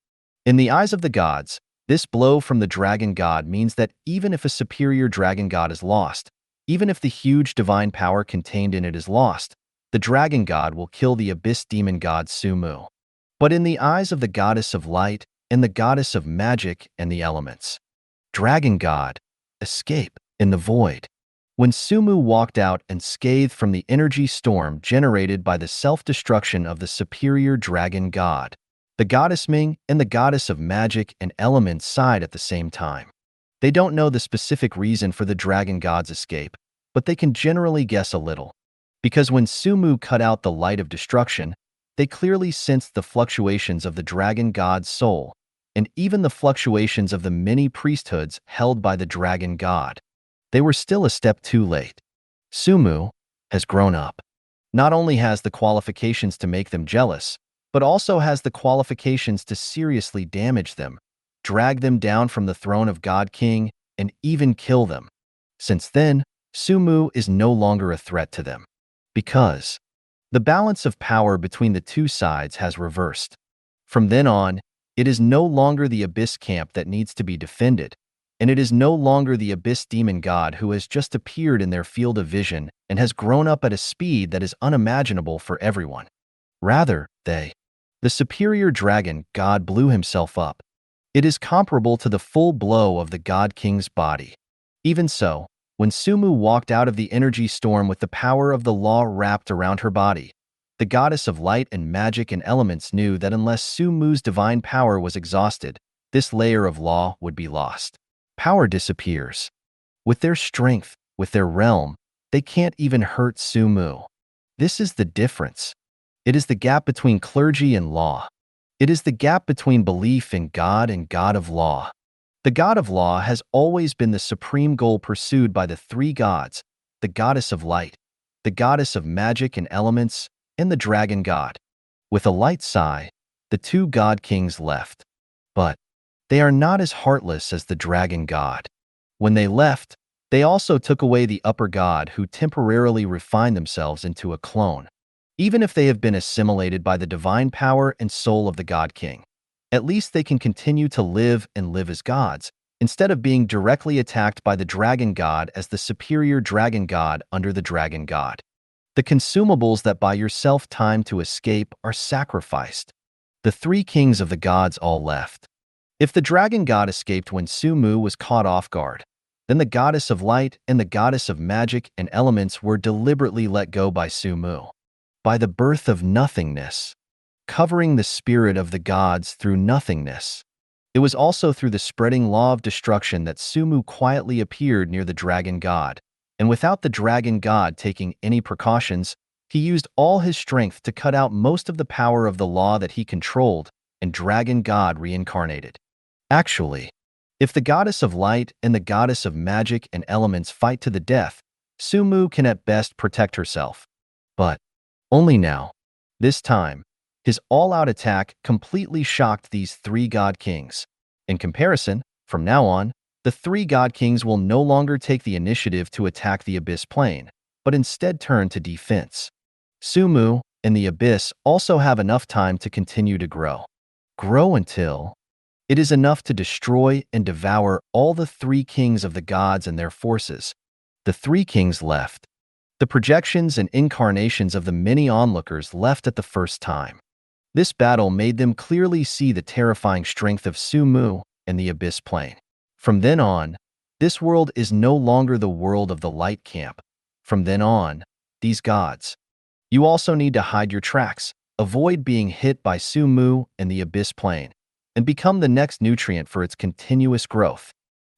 In the eyes of the gods, this blow from the dragon god means that even if a superior dragon god is lost, even if the huge divine power contained in it is lost, the dragon god will kill the abyss demon god Su-mu. But in the eyes of the goddess of light and the goddess of magic and the elements, dragon god, escape in the void. When Su-mu walked out unscathed from the energy storm generated by the self-destruction of the superior dragon god, the goddess Ming and the goddess of magic and elements sighed at the same time. They don't know the specific reason for the dragon god's escape, but they can generally guess a little. Because when Sumu cut out the light of destruction, they clearly sensed the fluctuations of the dragon god's soul, and even the fluctuations of the many priesthoods held by the dragon god. They were still a step too late. Sumu has grown up. Not only has the qualifications to make them jealous, but also has the qualifications to seriously damage them, drag them down from the throne of God King, and even kill them. Since then, Sumu is no longer a threat to them. Because the balance of power between the two sides has reversed. From then on, it is no longer the Abyss camp that needs to be defended, and it is no longer the Abyss demon god who has just appeared in their field of vision and has grown up at a speed that is unimaginable for everyone. Rather, the superior dragon god blew himself up. It is comparable to the full blow of the God King's body. Even so, when Sumu walked out of the energy storm with the power of the law wrapped around her body, the goddess of light and magic and elements knew that unless Sumu's divine power was exhausted, this layer of law would be lost. Power disappears. With their strength, with their realm, they can't even hurt Sumu. This is the difference. It is the gap between clergy and law. It is the gap between belief in God and God of law. The God of law has always been the supreme goal pursued by the three gods, the goddess of light, the goddess of magic and elements, and the dragon god. With a light sigh, the two god kings left. But they are not as heartless as the dragon god. When they left, they also took away the upper god who temporarily refined themselves into a clone. Even if they have been assimilated by the divine power and soul of the God King, at least they can continue to live and live as gods, instead of being directly attacked by the dragon god as the superior dragon god under the dragon god. The consumables that buy yourself time to escape are sacrificed. The three kings of the gods all left. If the dragon god escaped when Sumu was caught off guard, then the goddess of light and the goddess of magic and elements were deliberately let go by Sumu. By the birth of nothingness, covering the spirit of the gods through nothingness. It was also through the spreading law of destruction that Sumu quietly appeared near the dragon god, and without the dragon god taking any precautions, he used all his strength to cut out most of the power of the law that he controlled, and dragon god reincarnated. Actually, if the goddess of light and the goddess of magic and elements fight to the death, Sumu can at best protect herself. But only now. This time, his all-out attack completely shocked these three god kings. In comparison, from now on, the three god kings will no longer take the initiative to attack the Abyss plane, but instead turn to defense. Sumu and the Abyss also have enough time to continue to grow. Grow until it is enough to destroy and devour all the three kings of the gods and their forces. The three kings left. The projections and incarnations of the many onlookers left at the first time. This battle made them clearly see the terrifying strength of Sumu and the Abyss plane. From then on, this world is no longer the world of the light camp. From then on, these gods. You also need to hide your tracks, avoid being hit by Sumu and the Abyss plane, and become the next nutrient for its continuous growth.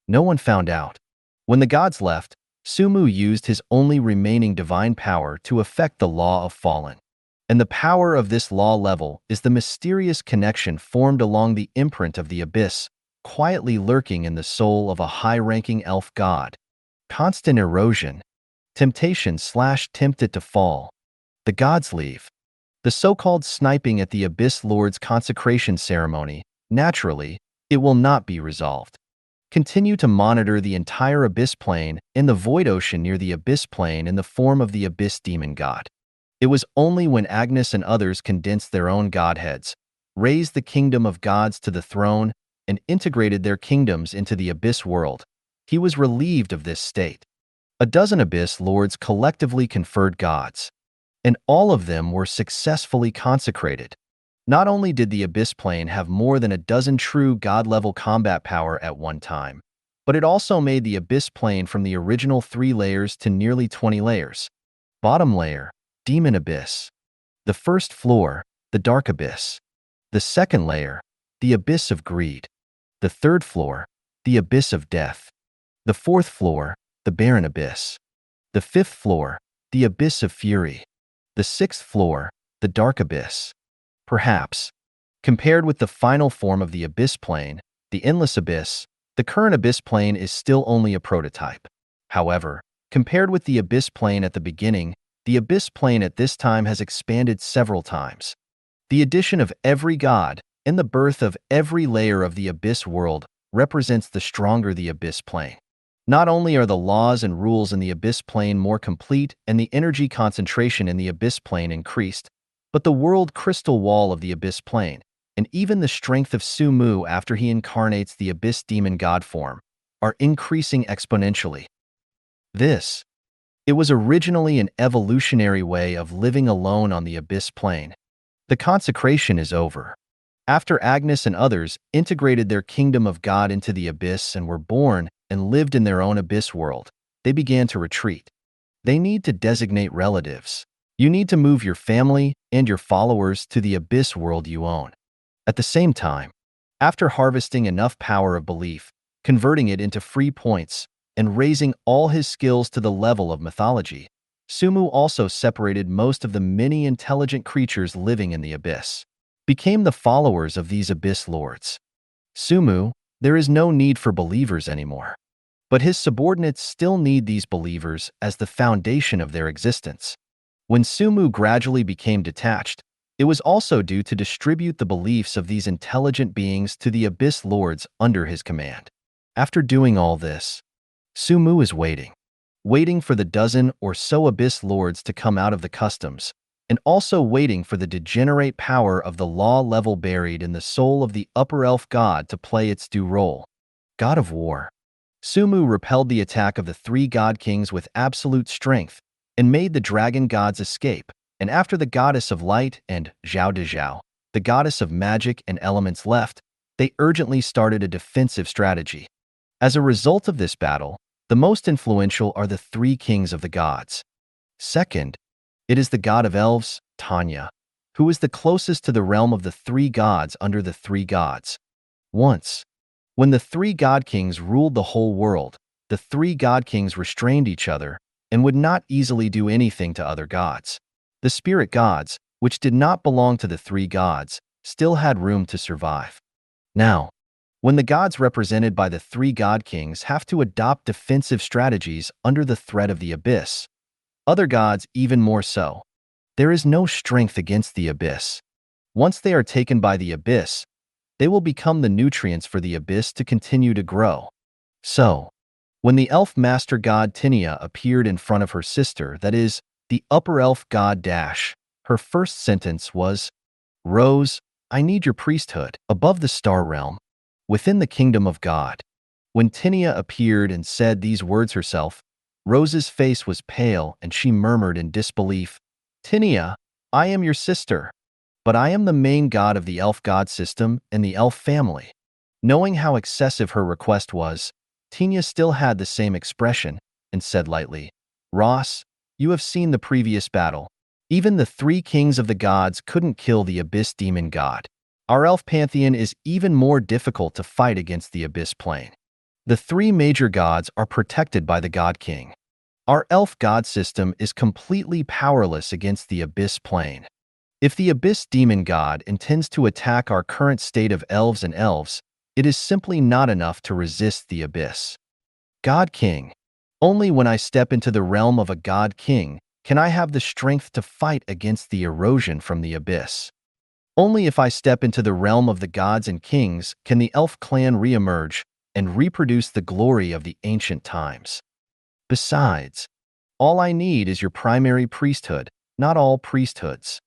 No one found out. When the gods left, Sumu used his only remaining divine power to affect the Law of Fallen. And the power of this law level is the mysterious connection formed along the imprint of the Abyss, quietly lurking in the soul of a high-ranking elf god. Constant erosion. Temptation/tempted to fall. The gods leave. The so-called sniping at the Abyss Lord's consecration ceremony, naturally, it will not be resolved. Continue to monitor the entire Abyss plane and the void ocean near the Abyss plane in the form of the Abyss demon god. It was only when Agnes and others condensed their own godheads, raised the kingdom of gods to the throne, and integrated their kingdoms into the Abyss world, he was relieved of this state. A dozen Abyss lords collectively conferred gods, and all of them were successfully consecrated. Not only did the Abyss plane have more than a dozen true god-level combat power at one time, but it also made the Abyss plane from the original 3 layers to nearly 20 layers. Bottom layer, Demon Abyss. The first floor, the Dark Abyss. The second layer, the Abyss of Greed. The third floor, the Abyss of Death. The fourth floor, the barren abyss. The fifth floor, the abyss of fury. The sixth floor, the dark abyss. Perhaps, compared with the final form of the abyss plane, the endless abyss, the current abyss plane is still only a prototype. However, compared with the abyss plane at the beginning, the abyss plane at this time has expanded several times. The addition of every god and the birth of every layer of the abyss world represents the stronger the abyss plane. Not only are the laws and rules in the abyss plane more complete and the energy concentration in the abyss plane increased, but the world crystal wall of the abyss plane, and even the strength of Sumu after he incarnates the abyss demon god form, are increasing exponentially. It was originally an evolutionary way of living alone on the abyss plane. The consecration is over. After Agnes and others integrated their kingdom of God into the abyss and were born and lived in their own abyss world, they began to retreat. They need to designate relatives. You need to move your family and your followers to the abyss world you own. At the same time, after harvesting enough power of belief, converting it into free points, and raising all his skills to the level of mythology, Sumu also separated most of the many intelligent creatures living in the abyss, became the followers of these abyss lords. Sumu, there is no need for believers anymore. But his subordinates still need these believers as the foundation of their existence. When Sumu gradually became detached, it was also due to distribute the beliefs of these intelligent beings to the abyss lords under his command. After doing all this, Sumu is waiting for the dozen or so abyss lords to come out of the customs, and also waiting for the degenerate power of the law level buried in the soul of the upper elf god to play its due role. God of War. Sumu repelled the attack of the three god kings with absolute strength and made the dragon gods escape, and after the goddess of light and Zhao de Zhao, the goddess of magic and elements left, they urgently started a defensive strategy. As a result of this battle, the most influential are the three kings of the gods. Second, it is the god of elves, Tanya, who is the closest to the realm of the three gods under the three gods. Once, when the three god kings ruled the whole world, the three god kings restrained each other and would not easily do anything to other gods. The spirit gods, which did not belong to the three gods, still had room to survive. Now, when the gods represented by the three god kings have to adopt defensive strategies under the threat of the abyss, other gods even more so, there is no strength against the abyss. Once they are taken by the abyss, they will become the nutrients for the abyss to continue to grow. So, when the elf master god Tinia appeared in front of her sister, that is, the upper elf god Dash, her first sentence was, "Rose, I need your priesthood above the star realm, within the kingdom of God." When Tinia appeared and said these words herself, Rose's face was pale and she murmured in disbelief, "Tinia, I am your sister, but I am the main god of the elf god system and the elf family." Knowing how excessive her request was, Tinia still had the same expression and said lightly, "Ross, you have seen the previous battle. Even the three kings of the gods couldn't kill the abyss demon god. Our elf pantheon is even more difficult to fight against the abyss plane. The three major gods are protected by the god king. Our elf god system is completely powerless against the abyss plane. If the abyss demon god intends to attack our current state of elves and elves, it is simply not enough to resist the abyss. God king. Only when I step into the realm of a god king can I have the strength to fight against the erosion from the abyss. Only if I step into the realm of the gods and kings can the elf clan reemerge and reproduce the glory of the ancient times. Besides, all I need is your primary priesthood, not all priesthoods.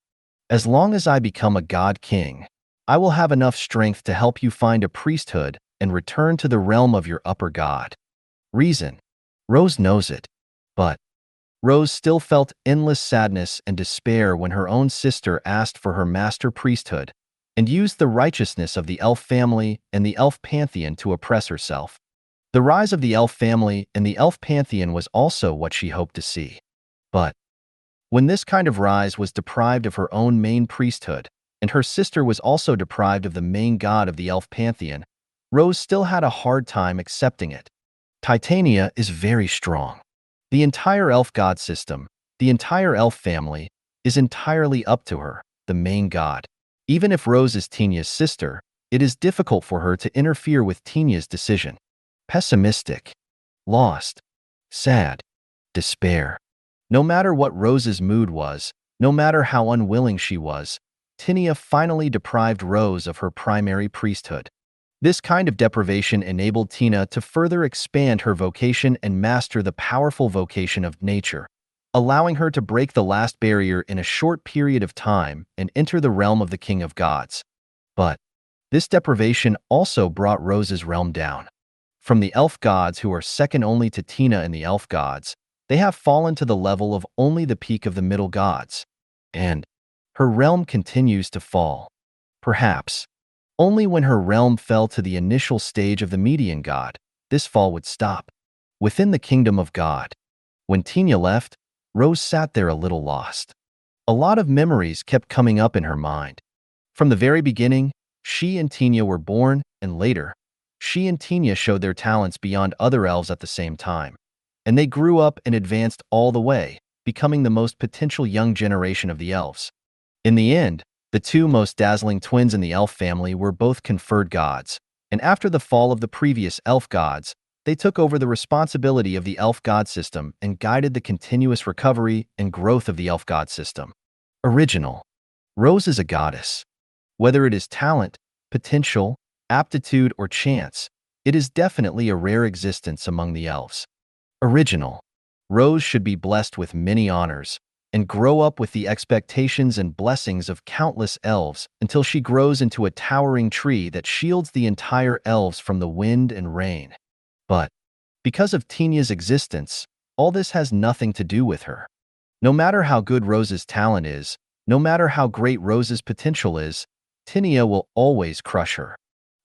As long as I become a god king, I will have enough strength to help you find a priesthood and return to the realm of your upper god. Reason. Rose knows it. But Rose still felt endless sadness and despair when her own sister asked for her master priesthood and used the righteousness of the elf family and the elf pantheon to oppress herself. The rise of the elf family and the elf pantheon was also what she hoped to see. But when this kind of rise was deprived of her own main priesthood, and her sister was also deprived of the main god of the elf pantheon, Rose still had a hard time accepting it. Titania is very strong. The entire elf god system, the entire elf family, is entirely up to her, the main god. Even if Rose is Tinia's sister, it is difficult for her to interfere with Tinia's decision. Pessimistic, lost, sad, despair. No matter what Rose's mood was, no matter how unwilling she was, Tinia finally deprived Rose of her primary priesthood. This kind of deprivation enabled Tina to further expand her vocation and master the powerful vocation of nature, allowing her to break the last barrier in a short period of time and enter the realm of the King of Gods. But this deprivation also brought Rose's realm down. From the elf gods who are second only to Tina and the elf gods, they have fallen to the level of only the peak of the middle gods. And her realm continues to fall. Perhaps only when her realm fell to the initial stage of the median god, this fall would stop. Within the kingdom of God, when Tina left, Rose sat there a little lost. A lot of memories kept coming up in her mind. From the very beginning, she and Tina were born, and later, she and Tina showed their talents beyond other elves at the same time. And they grew up and advanced all the way, becoming the most potential young generation of the elves. In the end, the two most dazzling twins in the elf family were both conferred gods, and after the fall of the previous elf gods, they took over the responsibility of the elf god system and guided the continuous recovery and growth of the elf god system. Original. Rose is a goddess. Whether it is talent, potential, aptitude, or chance, it is definitely a rare existence among the elves. Original. Rose should be blessed with many honors and grow up with the expectations and blessings of countless elves until she grows into a towering tree that shields the entire elves from the wind and rain. But because of Tinia's existence, all this has nothing to do with her. No matter how good Rose's talent is, no matter how great Rose's potential is, Tinia will always crush her.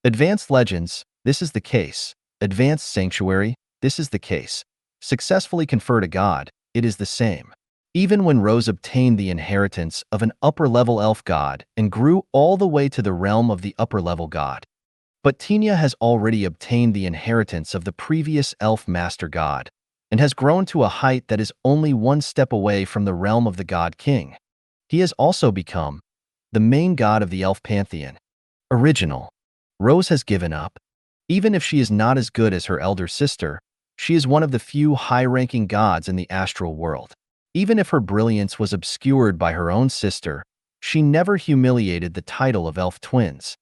Advanced Legends, this is the case. Advanced Sanctuary, this is the case. Successfully conferred a god, it is the same. Even when Rose obtained the inheritance of an upper-level elf god and grew all the way to the realm of the upper-level god. But Tinia has already obtained the inheritance of the previous elf master god and has grown to a height that is only one step away from the realm of the god king. He has also become the main god of the elf pantheon. Original. Rose has given up. Even if she is not as good as her elder sister, she is one of the few high-ranking gods in the astral world. Even if her brilliance was obscured by her own sister, she never humiliated the title of elf twins.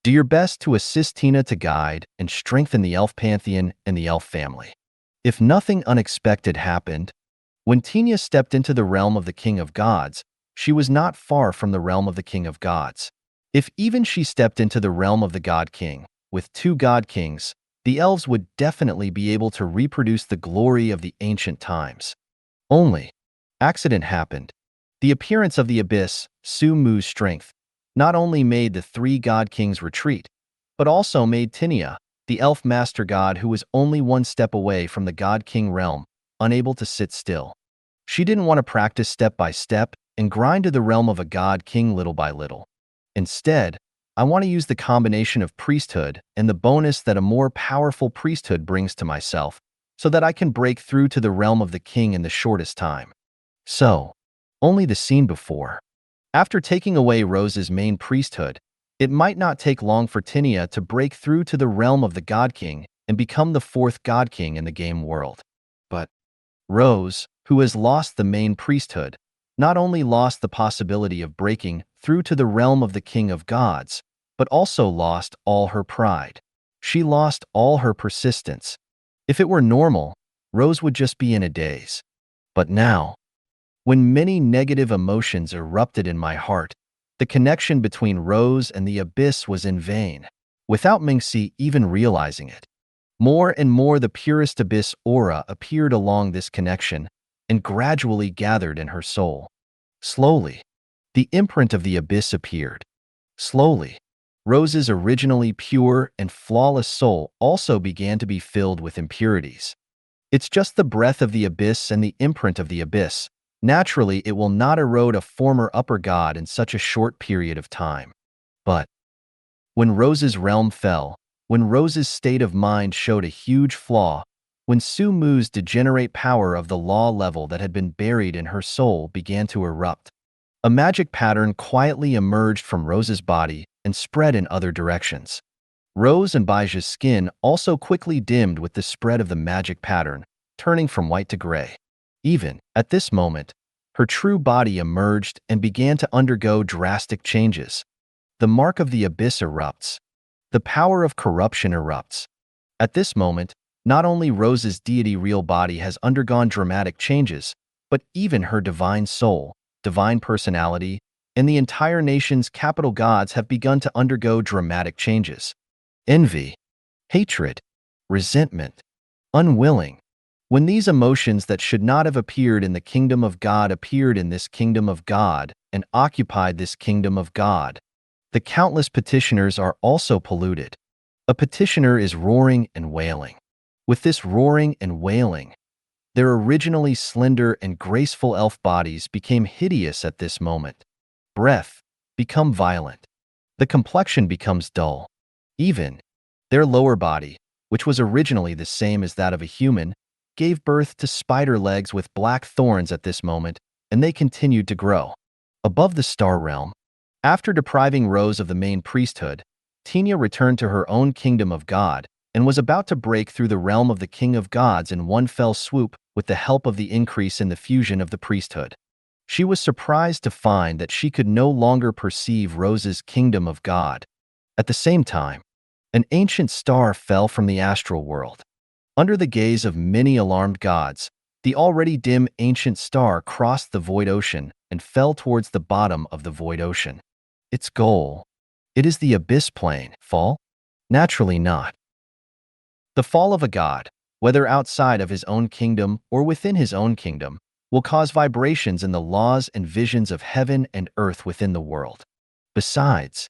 Do your best to assist Tina to guide and strengthen the elf pantheon and the elf family. If nothing unexpected happened, when Tina stepped into the realm of the King of Gods, she was not far from the realm of the King of Gods. If even she stepped into the realm of the God King, with two God Kings, the elves would definitely be able to reproduce the glory of the ancient times. Only accident happened. The appearance of the abyss, Su Mu's strength, not only made the three God Kings retreat, but also made Tinia, the elf master god who was only one step away from the God King realm, unable to sit still. She didn't want to practice step by step and grind to the realm of a God King little by little. Instead, I want to use the combination of priesthood and the bonus that a more powerful priesthood brings to myself, so that I can break through to the realm of the king in the shortest time. So, only the scene before. After taking away Rose's main priesthood, it might not take long for Tinia to break through to the realm of the God King and become the fourth God King in the game world. But Rose, who has lost the main priesthood, not only lost the possibility of breaking through to the realm of the King of Gods, but also lost all her pride. She lost all her persistence. If it were normal, Rose would just be in a daze. But now, when many negative emotions erupted in my heart, the connection between Rose and the abyss was in vain, without Mingxi even realizing it. More and more the purest abyss aura appeared along this connection and gradually gathered in her soul. Slowly, the imprint of the abyss appeared. Slowly, Rose's originally pure and flawless soul also began to be filled with impurities. It's just the breath of the abyss and the imprint of the abyss. Naturally, it will not erode a former upper god in such a short period of time. But when Rose's realm fell, when Rose's state of mind showed a huge flaw, when Su Mu's degenerate power of the law level that had been buried in her soul began to erupt. A magic pattern quietly emerged from Rose's body and spread in other directions. Rose and Baija's skin also quickly dimmed with the spread of the magic pattern, turning from white to gray. Even at this moment, her true body emerged and began to undergo drastic changes. The mark of the abyss erupts. The power of corruption erupts. At this moment, not only Rose's deity real body has undergone dramatic changes, but even her divine soul, divine personality, and the entire nation's capital gods have begun to undergo dramatic changes. Envy, hatred, resentment, unwilling. When these emotions that should not have appeared in the kingdom of God appeared in this kingdom of God and occupied this kingdom of God, the countless petitioners are also polluted. A petitioner is roaring and wailing. With this roaring and wailing, their originally slender and graceful elf bodies became hideous at this moment. Breath become violent. The complexion becomes dull. Even their lower body, which was originally the same as that of a human, gave birth to spider legs with black thorns at this moment, and they continued to grow. Above the star realm, after depriving Rose of the main priesthood, Tinia returned to her own kingdom of God and was about to break through the realm of the king of gods in one fell swoop with the help of the increase in the fusion of the priesthood. She was surprised to find that she could no longer perceive Rose's kingdom of God. At the same time, an ancient star fell from the astral world. Under the gaze of many alarmed gods, the already dim ancient star crossed the void ocean and fell towards the bottom of the void ocean. Its goal? It is the abyss plane. Fall? Naturally not. The fall of a god, whether outside of his own kingdom or within his own kingdom, will cause vibrations in the laws and visions of heaven and earth within the world. Besides,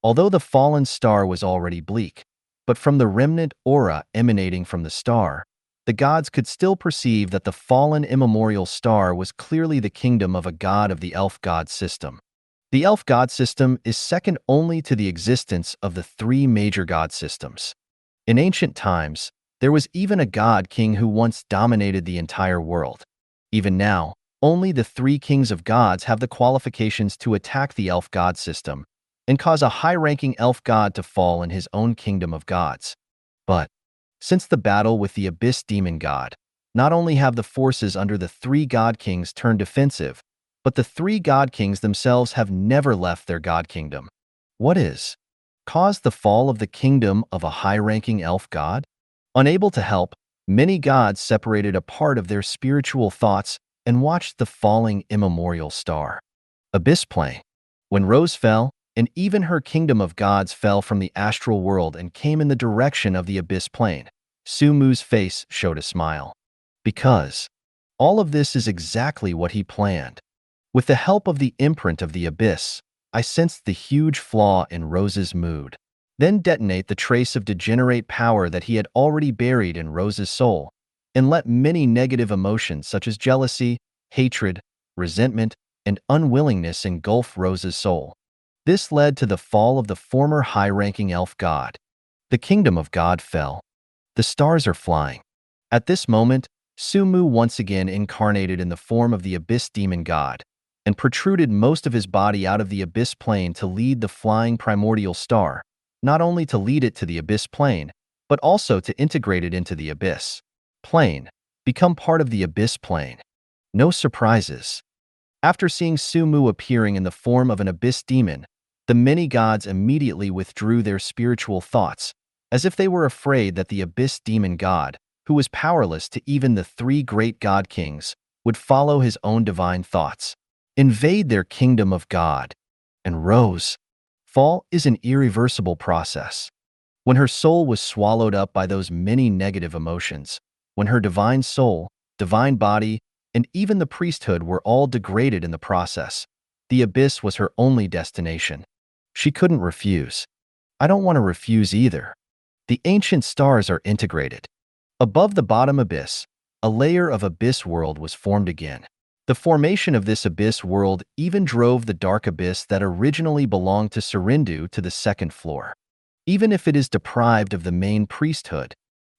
although the fallen star was already bleak, but from the remnant aura emanating from the star, the gods could still perceive that the fallen immemorial star was clearly the kingdom of a god of the elf god system. The elf god system is second only to the existence of the three major god systems. In ancient times, there was even a god king who once dominated the entire world. Even now, only the three kings of gods have the qualifications to attack the elf god system and cause a high-ranking elf god to fall in his own kingdom of gods. But, since the battle with the abyss demon god, not only have the forces under the three god kings turned defensive, but the three god kings themselves have never left their god kingdom. What is caused the fall of the kingdom of a high-ranking elf god? Unable to help, many gods separated a part of their spiritual thoughts and watched the falling immemorial star. Abyss plane. When Rose fell, and even her kingdom of gods fell from the astral world and came in the direction of the abyss plane, Su Mu's face showed a smile. Because all of this is exactly what he planned. With the help of the imprint of the abyss, I sensed the huge flaw in Rose's mood. Then detonate the trace of degenerate power that he had already buried in Rose's soul, and let many negative emotions such as jealousy, hatred, resentment, and unwillingness engulf Rose's soul. This led to the fall of the former high-ranking elf god. The kingdom of God fell. The stars are flying. At this moment, Su Mu once again incarnated in the form of the abyss demon god, and protruded most of his body out of the abyss plane to lead the flying primordial star, not only to lead it to the abyss plane, but also to integrate it into the abyss plane, become part of the abyss plane. No surprises. After seeing Su Mu appearing in the form of an abyss demon, the many gods immediately withdrew their spiritual thoughts, as if they were afraid that the abyss demon god, who was powerless to even the three great god kings, would follow his own divine thoughts, invade their kingdom of God, and Rose. Fall is an irreversible process. When her soul was swallowed up by those many negative emotions, when her divine soul, divine body, and even the priesthood were all degraded in the process, the abyss was her only destination. She couldn't refuse. I don't want to refuse either. The ancient stars are integrated. Above the bottom abyss, a layer of abyss world was formed again. The formation of this abyss world even drove the dark abyss that originally belonged to Serindu to the second floor. Even if it is deprived of the main priesthood,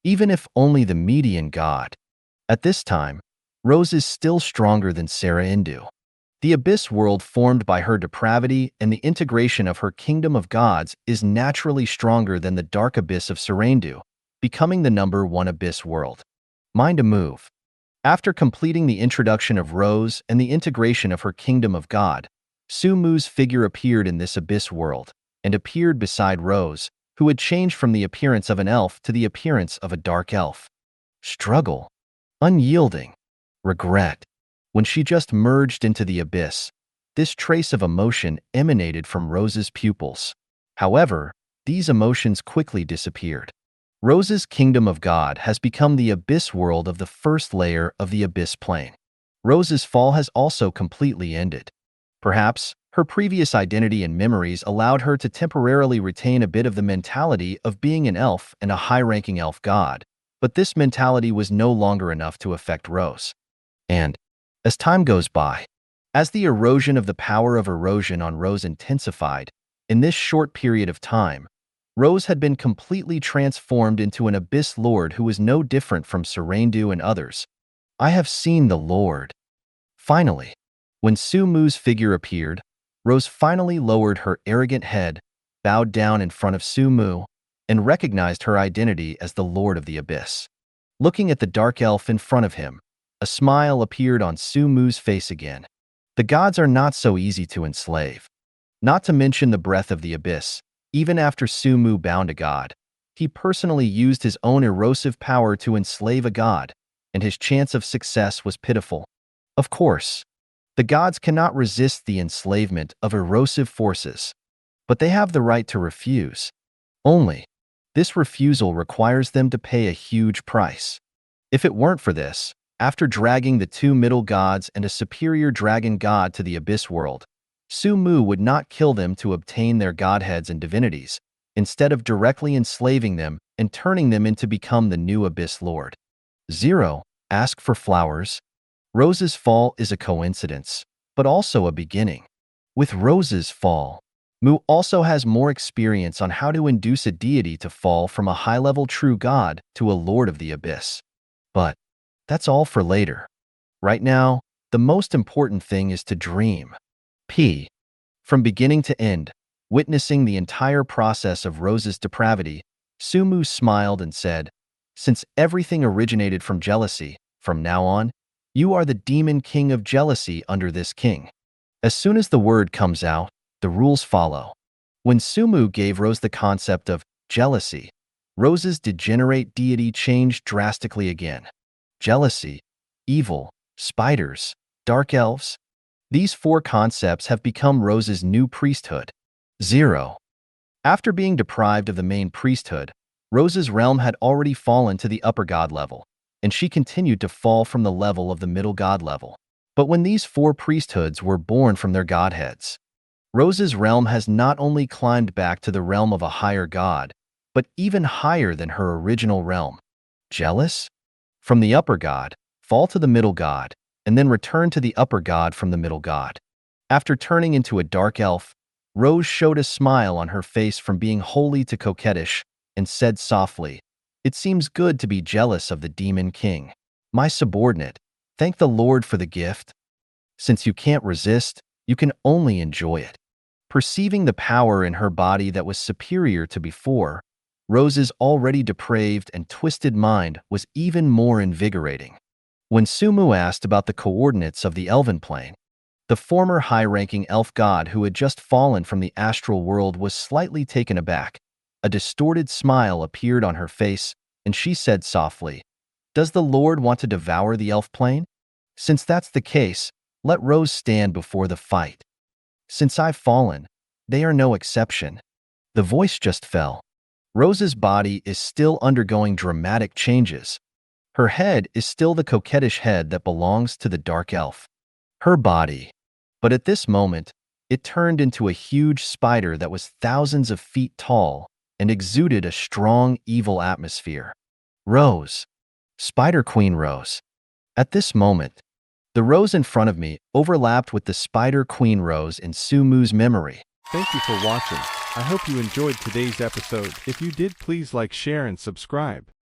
even if only the median god. At this time, Rose is still stronger than Saraindu. The abyss world formed by her depravity and the integration of her kingdom of gods is naturally stronger than the dark abyss of Saraindu, becoming the #1 abyss world. Mind a move. After completing the introduction of Rose and the integration of her kingdom of God, Sumu's figure appeared in this abyss world and appeared beside Rose, who had changed from the appearance of an elf to the appearance of a dark elf. Struggle, unyielding, regret. When she just merged into the abyss, this trace of emotion emanated from Rose's pupils. However, these emotions quickly disappeared. Rose's kingdom of God has become the abyss world of the first layer of the abyss plane. Rose's fall has also completely ended. Perhaps, her previous identity and memories allowed her to temporarily retain a bit of the mentality of being an elf and a high-ranking elf god, but this mentality was no longer enough to affect Rose. And, as time goes by, as the erosion of the power of erosion on Rose intensified, in this short period of time, Rose had been completely transformed into an abyss lord who was no different from Saraindu and others. I have seen the Lord. Finally, when Sumu's figure appeared, Rose finally lowered her arrogant head, bowed down in front of Sumu, and recognized her identity as the Lord of the Abyss. Looking at the dark elf in front of him, a smile appeared on Sumu's face again. The gods are not so easy to enslave. Not to mention the breath of the Abyss. Even after Sumu bound a god, he personally used his own erosive power to enslave a god, and his chance of success was pitiful. Of course, the gods cannot resist the enslavement of erosive forces, but they have the right to refuse. Only, this refusal requires them to pay a huge price. If it weren't for this, after dragging the 2 middle gods and a superior dragon god to the abyss world, Sumu would not kill them to obtain their godheads and divinities, instead of directly enslaving them and turning them into become the new abyss lord. 0. Ask for flowers. Rose's fall is a coincidence, but also a beginning. With Rose's fall, Mu also has more experience on how to induce a deity to fall from a high-level true god to a lord of the abyss. But that's all for later. Right now, the most important thing is to dream. From beginning to end, witnessing the entire process of Rose's depravity, Sumu smiled and said, "Since everything originated from jealousy, from now on, you are the demon king of jealousy under this king." As soon as the word comes out, the rules follow. When Sumu gave Rose the concept of jealousy, Rose's degenerate deity changed drastically again. Jealousy, evil, spiders, dark elves. These 4 concepts have become Rose's new priesthood. 0. After being deprived of the main priesthood, Rose's realm had already fallen to the upper god level, and she continued to fall from the level of the middle god level. But when these 4 priesthoods were born from their godheads, Rose's realm has not only climbed back to the realm of a higher god, but even higher than her original realm. Jealous? From the upper god, fall to the middle god, and then return to the upper god from the middle god. After turning into a dark elf, Rose showed a smile on her face from being holy to coquettish and said softly, "It seems good to be jealous of the demon king. My subordinate, thank the Lord for the gift. Since you can't resist, you can only enjoy it." Perceiving the power in her body that was superior to before, Rose's already depraved and twisted mind was even more invigorating. When Sumu asked about the coordinates of the Elven plane, the former high-ranking elf god who had just fallen from the astral world was slightly taken aback. A distorted smile appeared on her face, and she said softly, "Does the Lord want to devour the elf plane? Since that's the case, let Rose stand before the fight. Since I've fallen, they are no exception." The voice just fell. Rose's body is still undergoing dramatic changes. Her head is still the coquettish head that belongs to the dark elf. Her body. But at this moment, it turned into a huge spider that was thousands of feet tall and exuded a strong, evil atmosphere. Rose. Spider Queen Rose. At this moment, the rose in front of me overlapped with the Spider Queen Rose in Sumu's memory. Thank you for watching. I hope you enjoyed today's episode. If you did, please like, share, and subscribe.